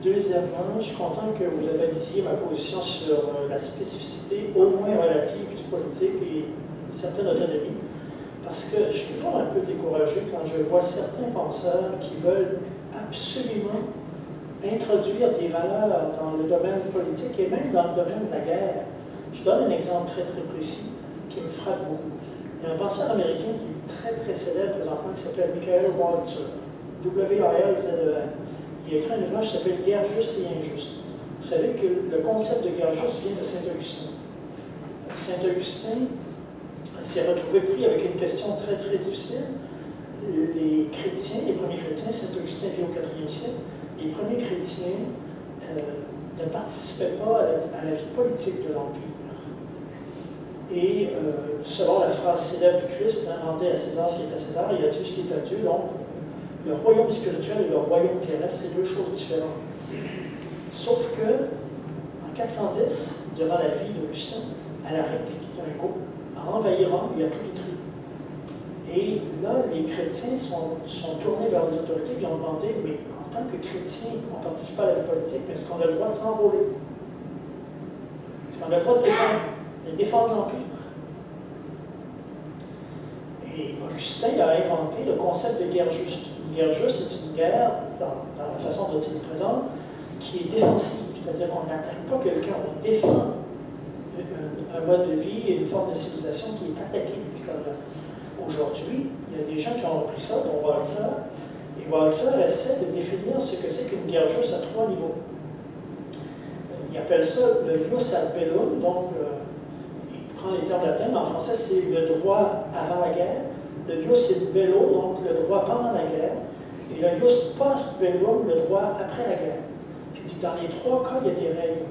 Deuxièmement, je suis content que vous analysiez ma position sur la spécificité, au moins relative, du politique et une certaine autonomie. Parce que je suis toujours un peu découragé quand je vois certains penseurs qui veulent absolument introduire des valeurs dans le domaine politique et même dans le domaine de la guerre. Je donne un exemple très très précis qui me frappe beaucoup. Il y a un penseur américain qui est très très célèbre présentement qui s'appelle Michael Walzer, W-A-L-Z-E-R. Il a écrit un ouvrage qui s'appelle Guerre juste et injuste. Vous savez que le concept de guerre juste vient de Saint-Augustin. Saint-Augustin s'est retrouvé pris avec une question très très difficile. Les chrétiens, les premiers chrétiens, Saint-Augustin vit au IVe siècle, les premiers chrétiens ne participaient pas à la vie politique de l'Empire. Et selon la phrase célèbre du Christ, rendez à César ce qui est à César et à Dieu ce qui est à Dieu, donc le royaume spirituel et le royaume terrestre, c'est deux choses différentes. Sauf que, en 410, durant la vie d'Augustin, elle a répliqué un coup, en envahirant, il a tout détruit. Et là, les chrétiens sont tournés vers les autorités et ont demandé, mais en tant que chrétiens, on participe à la vie politique, mais est-ce qu'on a le droit de s'enrôler? Est-ce qu'on a le droit de défendre l'Empire? Et Augustin a inventé le concept de guerre juste. Une guerre juste, c'est une guerre, dans la façon dont il est présent, qui est défensive. C'est-à-dire qu'on n'attaque pas quelqu'un, on défend un mode de vie et une forme de civilisation qui est attaquée de l'extérieur. Aujourd'hui, il y a des gens qui ont repris ça, dont Walzer, et Walzer essaie de définir ce que c'est qu'une guerre juste à 3 niveaux. Il appelle ça le ius ad bellum, donc il prend les termes latins, mais en français c'est le droit avant la guerre, le ius in bello, donc le droit pendant la guerre, et le ius post bellum, le droit après la guerre. Il dit dans les 3 cas, il y a des règles.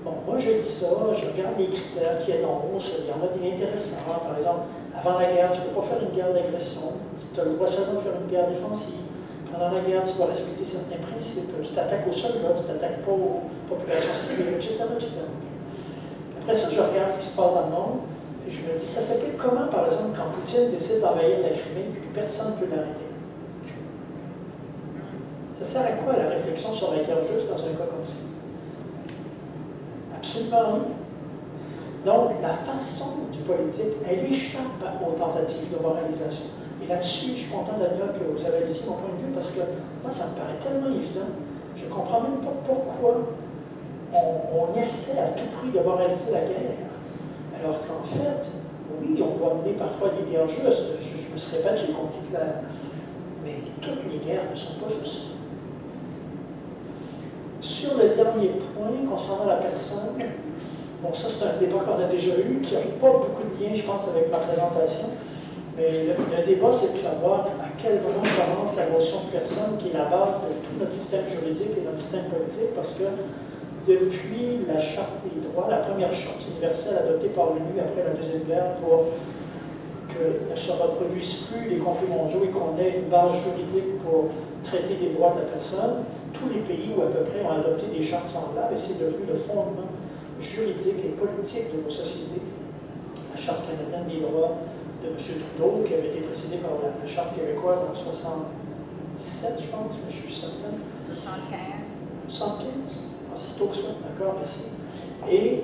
Bon, moi je dis ça, je regarde les critères qui énoncent, il y en a des intéressants. Par exemple, avant la guerre, tu ne peux pas faire une guerre d'agression, tu as le droit seulement de faire une guerre défensive. Pendant la guerre, tu dois respecter certains principes, tu t'attaques aux soldats, tu ne t'attaques pas aux populations civiles, etc., etc. Après ça, je regarde ce qui se passe dans le monde, et je me dis, ça s'appelle comment, par exemple, quand Poutine décide d'envahir la Crimée et que personne ne peut l'arrêter? Ça sert à quoi la réflexion sur la guerre juste dans un cas comme ça? Absolument rien. Donc, la façon du politique, elle échappe aux tentatives de moralisation. Et là-dessus, je suis content, Daniel, que vous avez ici mon point de vue, parce que moi, ça me paraît tellement évident. Je ne comprends même pas pourquoi on essaie à tout prix de moraliser la guerre, alors qu'en fait, oui, on doit mener parfois des guerres justes. Je me serais battu contre Hitler. Mais toutes les guerres ne sont pas justes. Sur le dernier point, concernant la personne, bon, ça c'est un débat qu'on a déjà eu, qui n'a pas beaucoup de lien, je pense, avec ma présentation. Mais le débat, c'est de savoir à quel moment commence la notion de personne, qui est la base de tout notre système juridique et notre système politique, parce que depuis la Charte des droits, la première charte universelle adoptée par l'ONU après la Deuxième Guerre pour que ne se reproduisent plus les conflits mondiaux et qu'on ait une base juridique pour traiter des droits de la personne, tous les pays, ou à peu près, ont adopté des chartes semblables et c'est devenu le fondement juridique et politique de nos sociétés. La Charte canadienne des droits de M. Trudeau, qui avait été précédée par la Charte québécoise en 1977, je pense, mais je suis certain. 75. 75? Aussitôt que ça, d'accord, merci. Et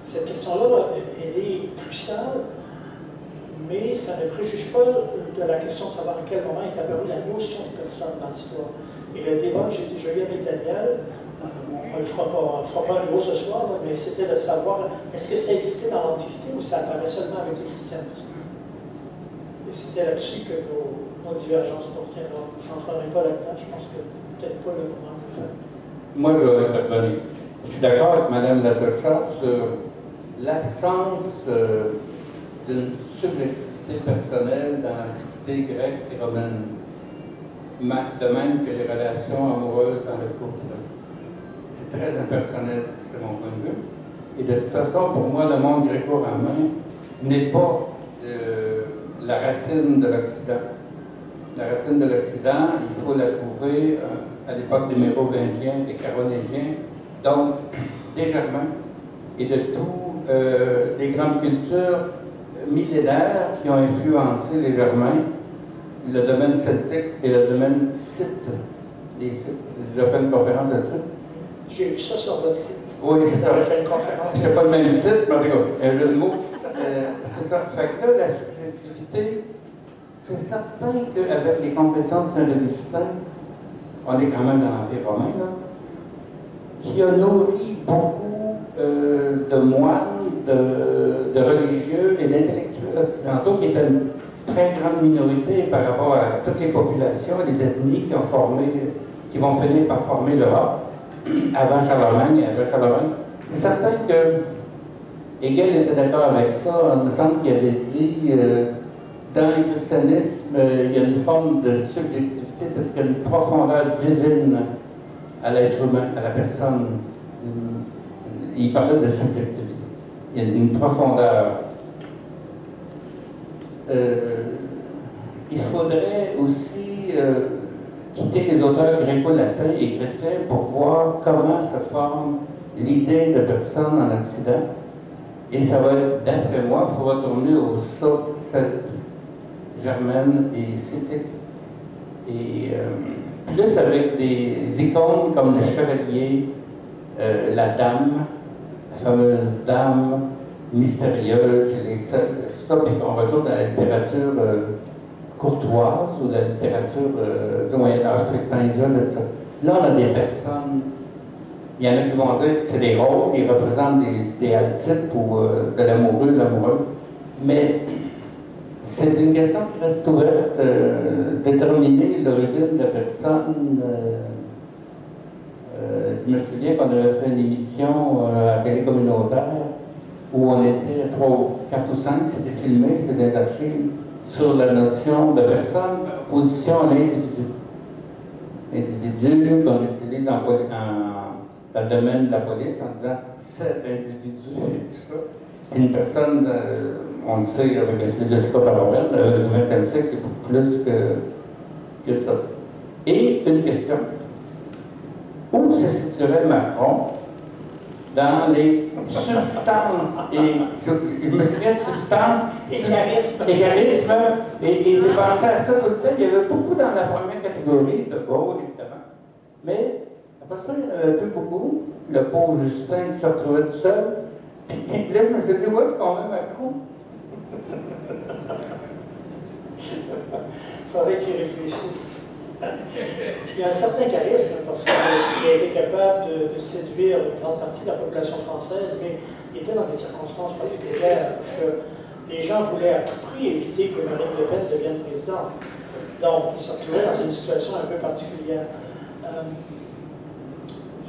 cette question-là, elle est cruciale, mais ça ne préjuge pas de la question de savoir à quel moment est apparue la notion de personne dans l'histoire. Et le débat que j'ai déjà eu avec Daniel, on ne le fera pas à nouveau ce soir, mais c'était de savoir est-ce que ça existait dans l'Antiquité ou ça apparaît seulement avec le christianisme. Et c'était là-dessus que nos divergences portaient. Alors, je n'entrerai pas là-dedans, je pense que peut-être pas le moment de le faire. Moi, je vais intervenir. Je suis d'accord avec Mme Latoucha sur l'absence d'une subjectivité personnelle dans l'Antiquité grecque et romaine, de même que les relations amoureuses dans le couple. C'est très impersonnel, c'est mon point de vue. Et de toute façon, pour moi, le monde gréco-romain n'est pas la racine de l'Occident. La racine de l'Occident, il faut la trouver à l'époque des Mérovingiens, des Carolingiens, donc des Germains et de tous les grandes cultures millénaires qui ont influencé les Germains, le domaine celtique et le domaine scythe. Les Scythes. J'ai fait une conférence là-dessus. J'ai vu ça sur votre site. Oui, c'est ça. J'ai fait une conférence. C'est pas le même site, mais regarde, un jeu de mots. C'est ça. Fait que là, la subjectivité, c'est certain qu'avec les confessions de Saint-Augustin, on est quand même dans l'Empire romain, là, qui a nourri beaucoup de moines, de religieux et d'intellectuels occidentaux, qui étaient une très grande minorité par rapport à toutes les populations, les ethnies qui vont finir par former l'Europe avant Charlemagne et après Charlemagne. C'est certain que Hegel était d'accord avec ça. Il me semble qu'il avait dit dans le christianisme, il y a une forme de subjectivité parce qu'il y a une profondeur divine à l'être humain, à la personne. Il parlait de subjectivité. Il y a une profondeur. Il faudrait aussi quitter les auteurs gréco-latins et chrétiens pour voir comment se forme l'idée de personne en Occident. Et ça va être, d'après moi, il faut retourner aux sources celtes, germaines et scythiques. Et plus avec des icônes comme le chevalier, la dame, la fameuse dame mystérieuse, les celtes, ça, puis qu'on retourne à la littérature courtoise ou la littérature du Moyen-Âge, Tristan Isolde, ça. Là, on a des personnes, il y en a qui vont dire que c'est des rôles, ils représentent des archétypes ou de l'amoureux, de l'amoureux. Mais c'est une question qui reste ouverte, déterminer l'origine de la personne. Je me souviens qu'on avait fait une émission à télé communautaire où on était 3, 4 ou 5, c'était filmé, c'était des archives, sur la notion de personne, opposition à l'individu. L'individu qu'on utilise dans le domaine de la police en disant cet individu et tout ça. Une personne, on le sait avec la philosophie contemporaine, le XXe siècle, c'est beaucoup plus que ça. Et une question, où se situerait Macron dans les substances et je me souviens de substances et charisme et j'ai pensé à ça tout le temps. Il y avait beaucoup dans la première catégorie de Gaulle évidemment, mais après ça il y en avait plus beaucoup. Le pauvre Justin qui se retrouvait tout seul. Puis là je me suis dit où est-ce qu'on met Macron? Il faudrait qu'il réfléchisse. Il y a un certain charisme parce qu'il a été capable de séduire une grande partie de la population française, mais il était dans des circonstances particulières, parce que les gens voulaient à tout prix éviter que Marine Le Pen devienne présidente. Donc, il se retrouvait dans une situation un peu particulière.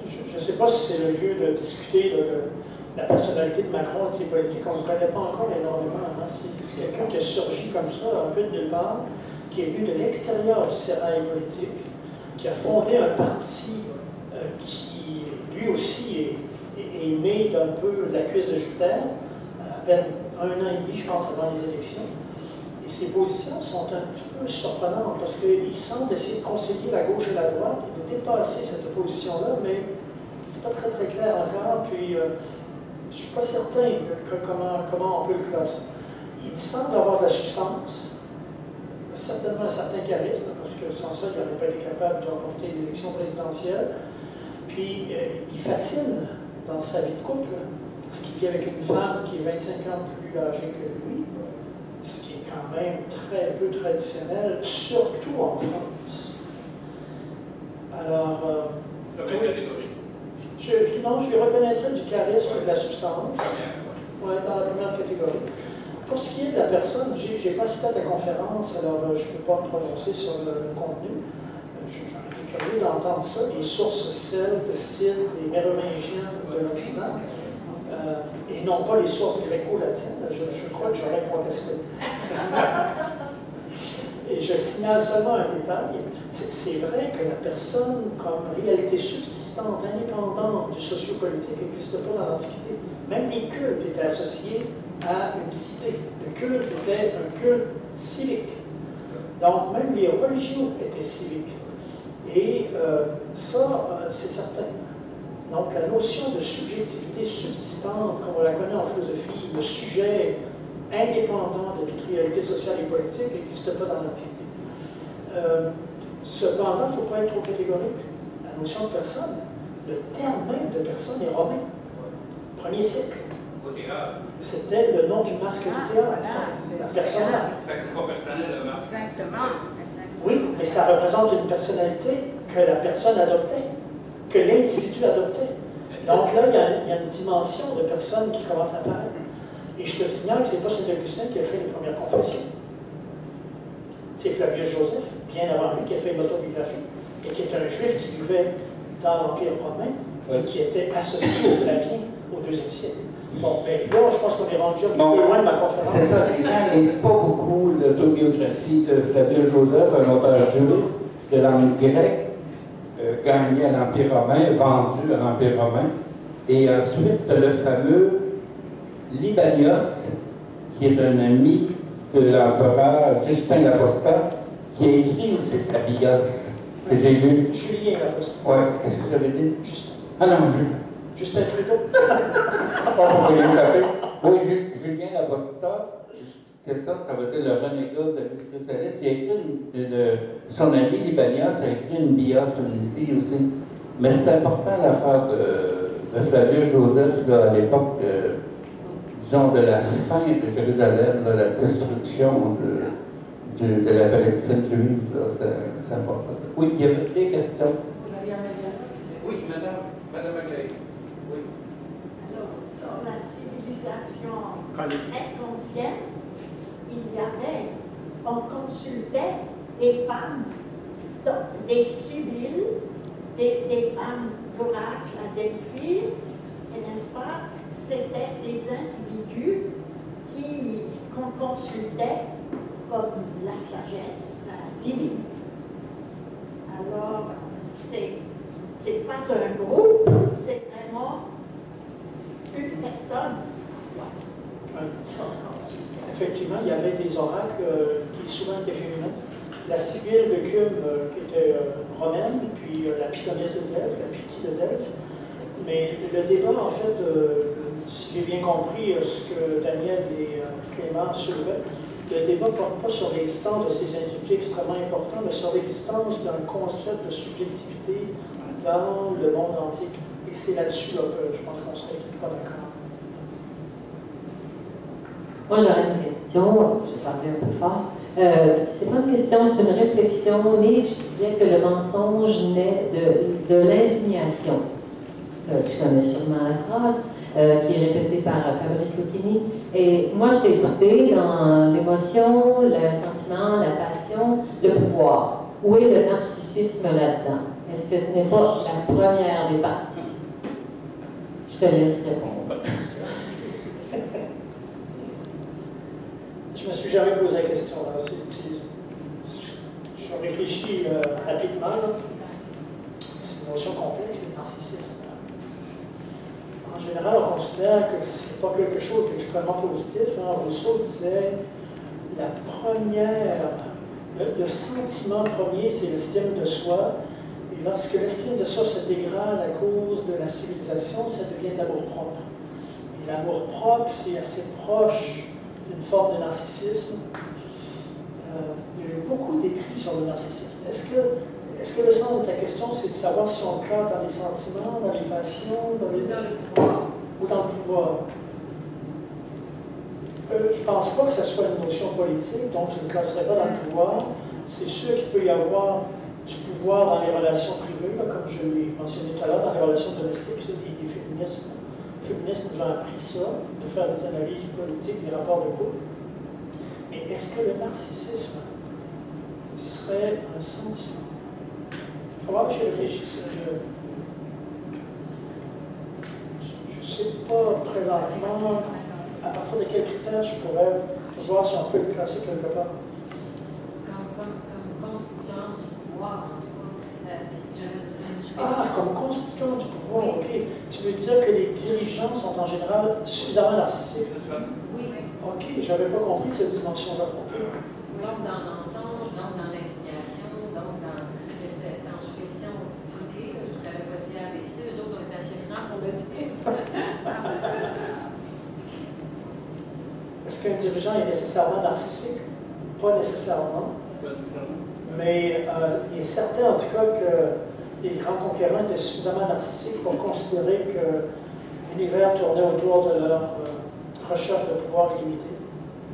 Je ne sais pas si c'est le lieu de discuter de la personnalité de Macron et de ses politiques. On ne le connaît pas encore énormément. Hein. C'est quelqu'un qui a surgi comme ça, un peu de nulle part, qui est venu de l'extérieur du sérail politique, qui a fondé un parti qui, lui aussi, est né d'un peu de la cuisse de Jupiter, à peine 1 an et demi, je pense, avant les élections. Et ses positions sont un petit peu surprenantes parce qu'il semble essayer de concilier la gauche et la droite et de dépasser cette opposition-là, mais c'est pas très très clair encore. Puis je ne suis pas certain comment on peut le classer. Il me semble avoir de la substance, certainement un certain charisme, parce que sans ça, il n'aurait pas été capable de remporter l'élection présidentielle. Puis il fascine dans sa vie de couple, parce qu'il vit avec une femme qui est 25 ans plus âgée que lui, ce qui est quand même très peu traditionnel, surtout en France. Alors, je lui reconnaîtrais du charisme et de la substance. Ouais, dans la première catégorie. Pour ce qui est de la personne, je n'ai pas cité à ta conférence, alors je ne peux pas me prononcer sur le contenu. J'aurais été curieux d'entendre ça, les sources celtes, scythes et mérovingiennes de l'Occident. Et non pas les sources gréco-latines, je crois que j'aurais contesté. Et je signale seulement un détail, c'est vrai que la personne comme réalité subsistante, indépendante du sociopolitique n'existe pas dans l'Antiquité. Même les cultes étaient associés à une cité. Le culte était un culte civique. Donc même les religions étaient civiques. Et ça, c'est certain. Donc, la notion de subjectivité subsistante, comme on la connaît en philosophie, le sujet indépendant de toute réalité sociale et politique, n'existe pas dans l'Antiquité. Cependant, il ne faut pas être trop catégorique. La notion de personne, le terme même de personne est romain. 1er siècle. C'était le nom du masque du théâtre. La persona. C'est pas personnel, le masque. Exactement. Oui, mais ça représente une personnalité que la personne adoptait, que l'individu adoptait. Donc là, il y a une dimension de personne qui commence à apparaître. Et je te signale que ce n'est pas Saint-Augustin qui a fait les premières confessions. C'est Flavius Joseph, bien avant lui, qui a fait une autobiographie, et qui est un juif qui vivait dans l'Empire romain, et qui était associé aux Flaviens au IIe siècle. Bon, mais là, je pense qu'on est rendu un petit peu loin de ma conférence. C'est ça, les gens ne lisent pas beaucoup l'autobiographie de Flavius Joseph, un auteur juif de langue grecque, gagné à l'Empire romain, vendu à l'Empire romain. Et ensuite, le fameux Libanios, qui est un ami de l'empereur Justin l'Apostat, qui a écrit aussi sa bios, que j'ai lu. Julien l'Apostat. Oui, qu'est-ce que j'avais dit? Justin. Ah non, Justin Trudeau. on peut l'échapper. Oui, Julien l'Apostat, c'est ça, ça veut dire le renégat de Christ Céleste. Il a écrit son ami Libanios a écrit une bios, une vie aussi. Mais c'est important l'affaire de Flavius Joseph là, à l'époque, disons, de la fin de Jérusalem, de la destruction de la Palestine juive. C'est important. Oui, il y avait des questions. Oui, madame Aglaé. Oui. Alors, dans la civilisation inconsciente, il y avait, on consultait des femmes, donc des civils, des femmes d'oracle à Delphi, et n'est-ce pas, c'était des individus qu'on consultait comme la sagesse divine. Alors, c'est pas un groupe, c'est vraiment une personne. Effectivement, il y avait des oracles qui souvent étaient féminins. La Sibylle de Cume, qui était romaine, puis la Pythonisse de Delphes, la Pythie de Delphes. Mais le débat, en fait, si j'ai bien compris ce que Daniel et Clément soulevaient, le débat ne porte pas sur l'existence de ces individus extrêmement importants, mais sur l'existence d'un concept de subjectivité dans le monde antique. Et c'est là-dessus que je pense qu'on ne serait pas d'accord. Moi, j'aurais une question, j'ai parlé un peu fort. C'est pas une question, c'est une réflexion. Nietzsche disait que le mensonge naît de l'indignation. Tu connais sûrement la phrase. qui est répété par Fabrice Lucchini. Et moi, je t'ai écouté dans l'émotion, le sentiment, la passion, le pouvoir. Où est le narcissisme là-dedans? Est-ce que ce n'est pas la première des parties? Je te laisse répondre. Je me suis jamais posé la question. Je réfléchis rapidement. C'est une notion complexe, le narcissisme. En général, on considère que ce n'est pas quelque chose d'extrêmement positif. Rousseau disait la première, le sentiment premier, c'est l'estime de soi. Et lorsque l'estime de soi se dégrade à cause de la civilisation, ça devient de l'amour-propre. Et l'amour-propre, c'est assez proche d'une forme de narcissisme. Il y a eu beaucoup d'écrits sur le narcissisme. Est-ce que le sens de ta question, c'est de savoir si on le classe dans les sentiments, dans les passions, dans le pouvoir ou dans le pouvoir? Je ne pense pas que ce soit une notion politique, donc je ne le classerai pas dans le pouvoir. C'est sûr qu'il peut y avoir du pouvoir dans les relations privées, comme je l'ai mentionné tout à l'heure, dans les relations domestiques. Les féministes nous ont appris ça, de faire des analyses politiques, des rapports de couple. Mais est-ce que le narcissisme serait un sentiment? Il faut voir que j'ai réfléchi. Je ne sais pas présentement à partir de quels critères je pourrais voir si on peut le classer quelque part. Comme constituant du pouvoir, comme constituant du pouvoir, ok. Tu veux dire que les dirigeants sont en général suffisamment narcissiques? Oui. Ok, je n'avais pas compris cette dimension-là. Okay. Donc dans le mensonge, donc dans l'indignation, donc dans c'est en suspicion truquée, je ne t'avais pas dit ABC, eux autres ont été assez francs pour le dire. Est-ce qu'un dirigeant est nécessairement narcissique? Pas nécessairement. Mais il est certain en tout cas que les grands conquérants étaient suffisamment narcissiques pour considérer que l'univers tournait autour de leur recherche de pouvoir illimité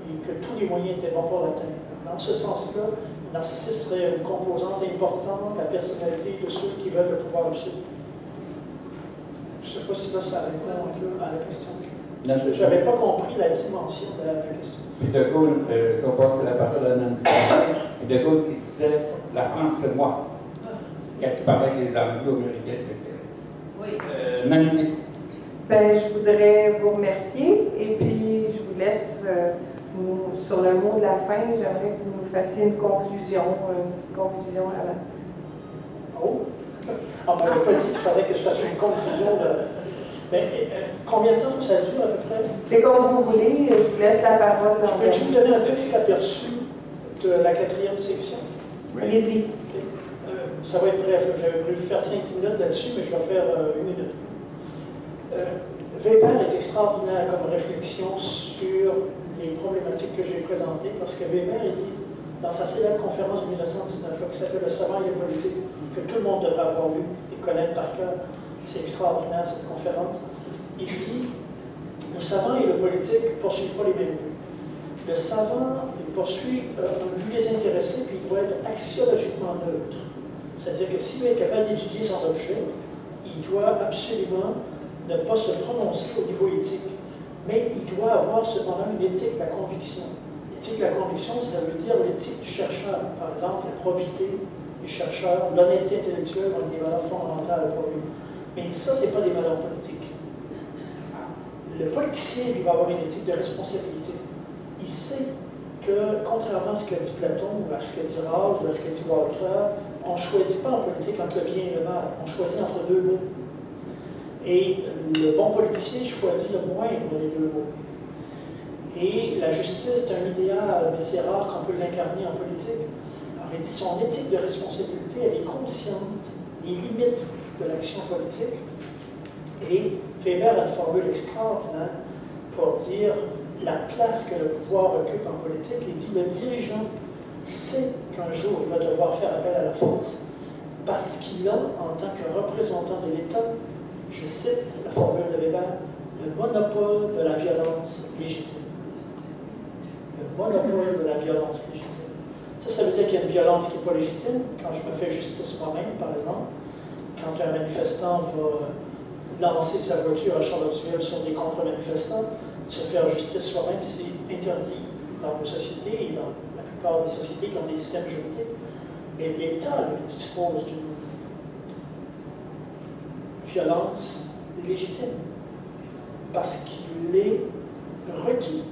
et que tous les moyens étaient bons pour l'atteindre. Dans ce sens-là, le narcissisme serait une composante importante de la personnalité de ceux qui veulent le pouvoir absolu. Je ne sais pas si là ça répond un peu à la question. Je n'avais pas compris la dimension de la question. De Gaulle, on passe la parole à Nancy. De Gaulle qui disait « La France, c'est moi ». Quand tu parlais des Anglo-Américains, etc. Oui. Nancy. Ben, je voudrais vous remercier et puis je vous laisse sur le mot de la fin. J'aimerais que vous nous fassiez une conclusion à la... Oh! On ne m'avait pas dit qu'il fallait que je fasse une conclusion de... Mais combien de temps ça dure à peu près? C'est comme vous voulez, je vous laisse la parole. Peux-tu me donner un petit aperçu de la 4e section? Oui. Allez-y. Okay. Ça va être bref. J'avais prévu faire 5-10 minutes là-dessus, mais je vais faire 1 minute. Weber est extraordinaire comme réflexion sur les problématiques que j'ai présentées, parce que Weber a dit, dans sa célèbre conférence de 1919, qui s'appelle « Le savant et le politique », que tout le monde devrait avoir lu et connaître par cœur. C'est extraordinaire cette conférence. Il dit, le savant et le politique ne poursuivent pas les mêmes buts. Le savant, il poursuit un but désintéressé, puis il doit être axiologiquement neutre. C'est-à-dire que s'il est capable d'étudier son objet, il doit absolument ne pas se prononcer au niveau éthique. Mais il doit avoir cependant une éthique de la conviction. L'éthique de la conviction, ça veut dire l'éthique du chercheur. Par exemple, la probité du chercheur, l'honnêteté intellectuelle ont des valeurs fondamentales pour lui. Mais il dit ça, ce n'est pas des valeurs politiques. Le politicien, il va avoir une éthique de responsabilité. Il sait que, contrairement à ce qu'a dit Platon, ou à ce qu'a dit Rawls, ou à ce qu'a dit Walzer, on ne choisit pas en politique entre le bien et le mal, on choisit entre deux mots. Et le bon politicien choisit le moindre des deux mots. Et la justice, c'est un idéal, mais c'est rare qu'on peut l'incarner en politique. Alors il dit, son éthique de responsabilité, elle est consciente des limites de l'action politique. Et Weber a une formule extraordinaire pour dire la place que le pouvoir occupe en politique. Il dit, le dirigeant sait qu'un jour il va devoir faire appel à la force parce qu'il a, en tant que représentant de l'État, je cite la formule de Weber, le monopole de la violence légitime. Le monopole de la violence légitime. Ça veut dire qu'il y a une violence qui n'est pas légitime. Quand je me fais justice moi-même, par exemple, quand un manifestant va lancer sa voiture à Charlottesville sur des contre-manifestants, se faire justice soi-même, c'est interdit dans nos sociétés et dans la plupart des sociétés qui ont des systèmes juridiques. Mais l'État, lui, dispose d'une violence légitime parce qu'il est requis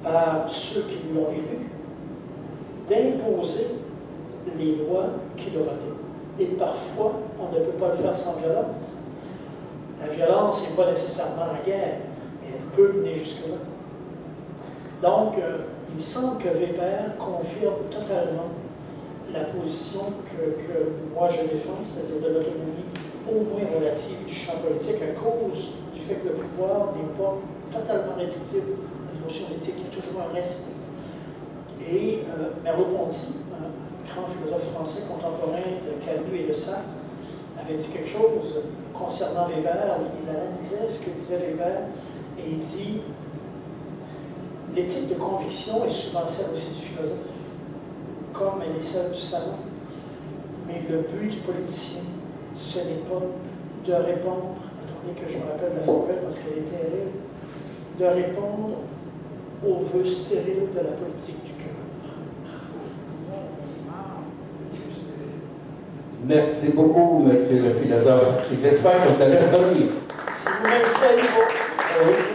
par ceux qui l'ont élu d'imposer les lois qu'il a votées. Et parfois, on ne peut pas le faire sans violence. La violence n'est pas nécessairement la guerre, mais elle peut mener jusque-là. Donc, il semble que Weber confirme totalement la position que moi je défends, c'est-à-dire de l'autonomie au moins relative du champ politique à cause du fait que le pouvoir n'est pas totalement réductible à la notion d'éthique, il y a toujours un reste. Et Merleau-Ponty, un grand philosophe français contemporain de Camus et de Sartre, avait dit quelque chose concernant Weber. Il analysait ce que disait Weber et il dit « L'éthique de conviction est souvent celle aussi du philosophe, comme elle est celle du savant. Mais le but du politicien, ce n'est pas de répondre, attendez que je me rappelle la formule parce qu'elle est terrible, de répondre aux vœux stériles de la politique du cœur. » Merci beaucoup, monsieur le philosophe. J'espère que vous allez revenir. Si vous m'invitez à nouveau.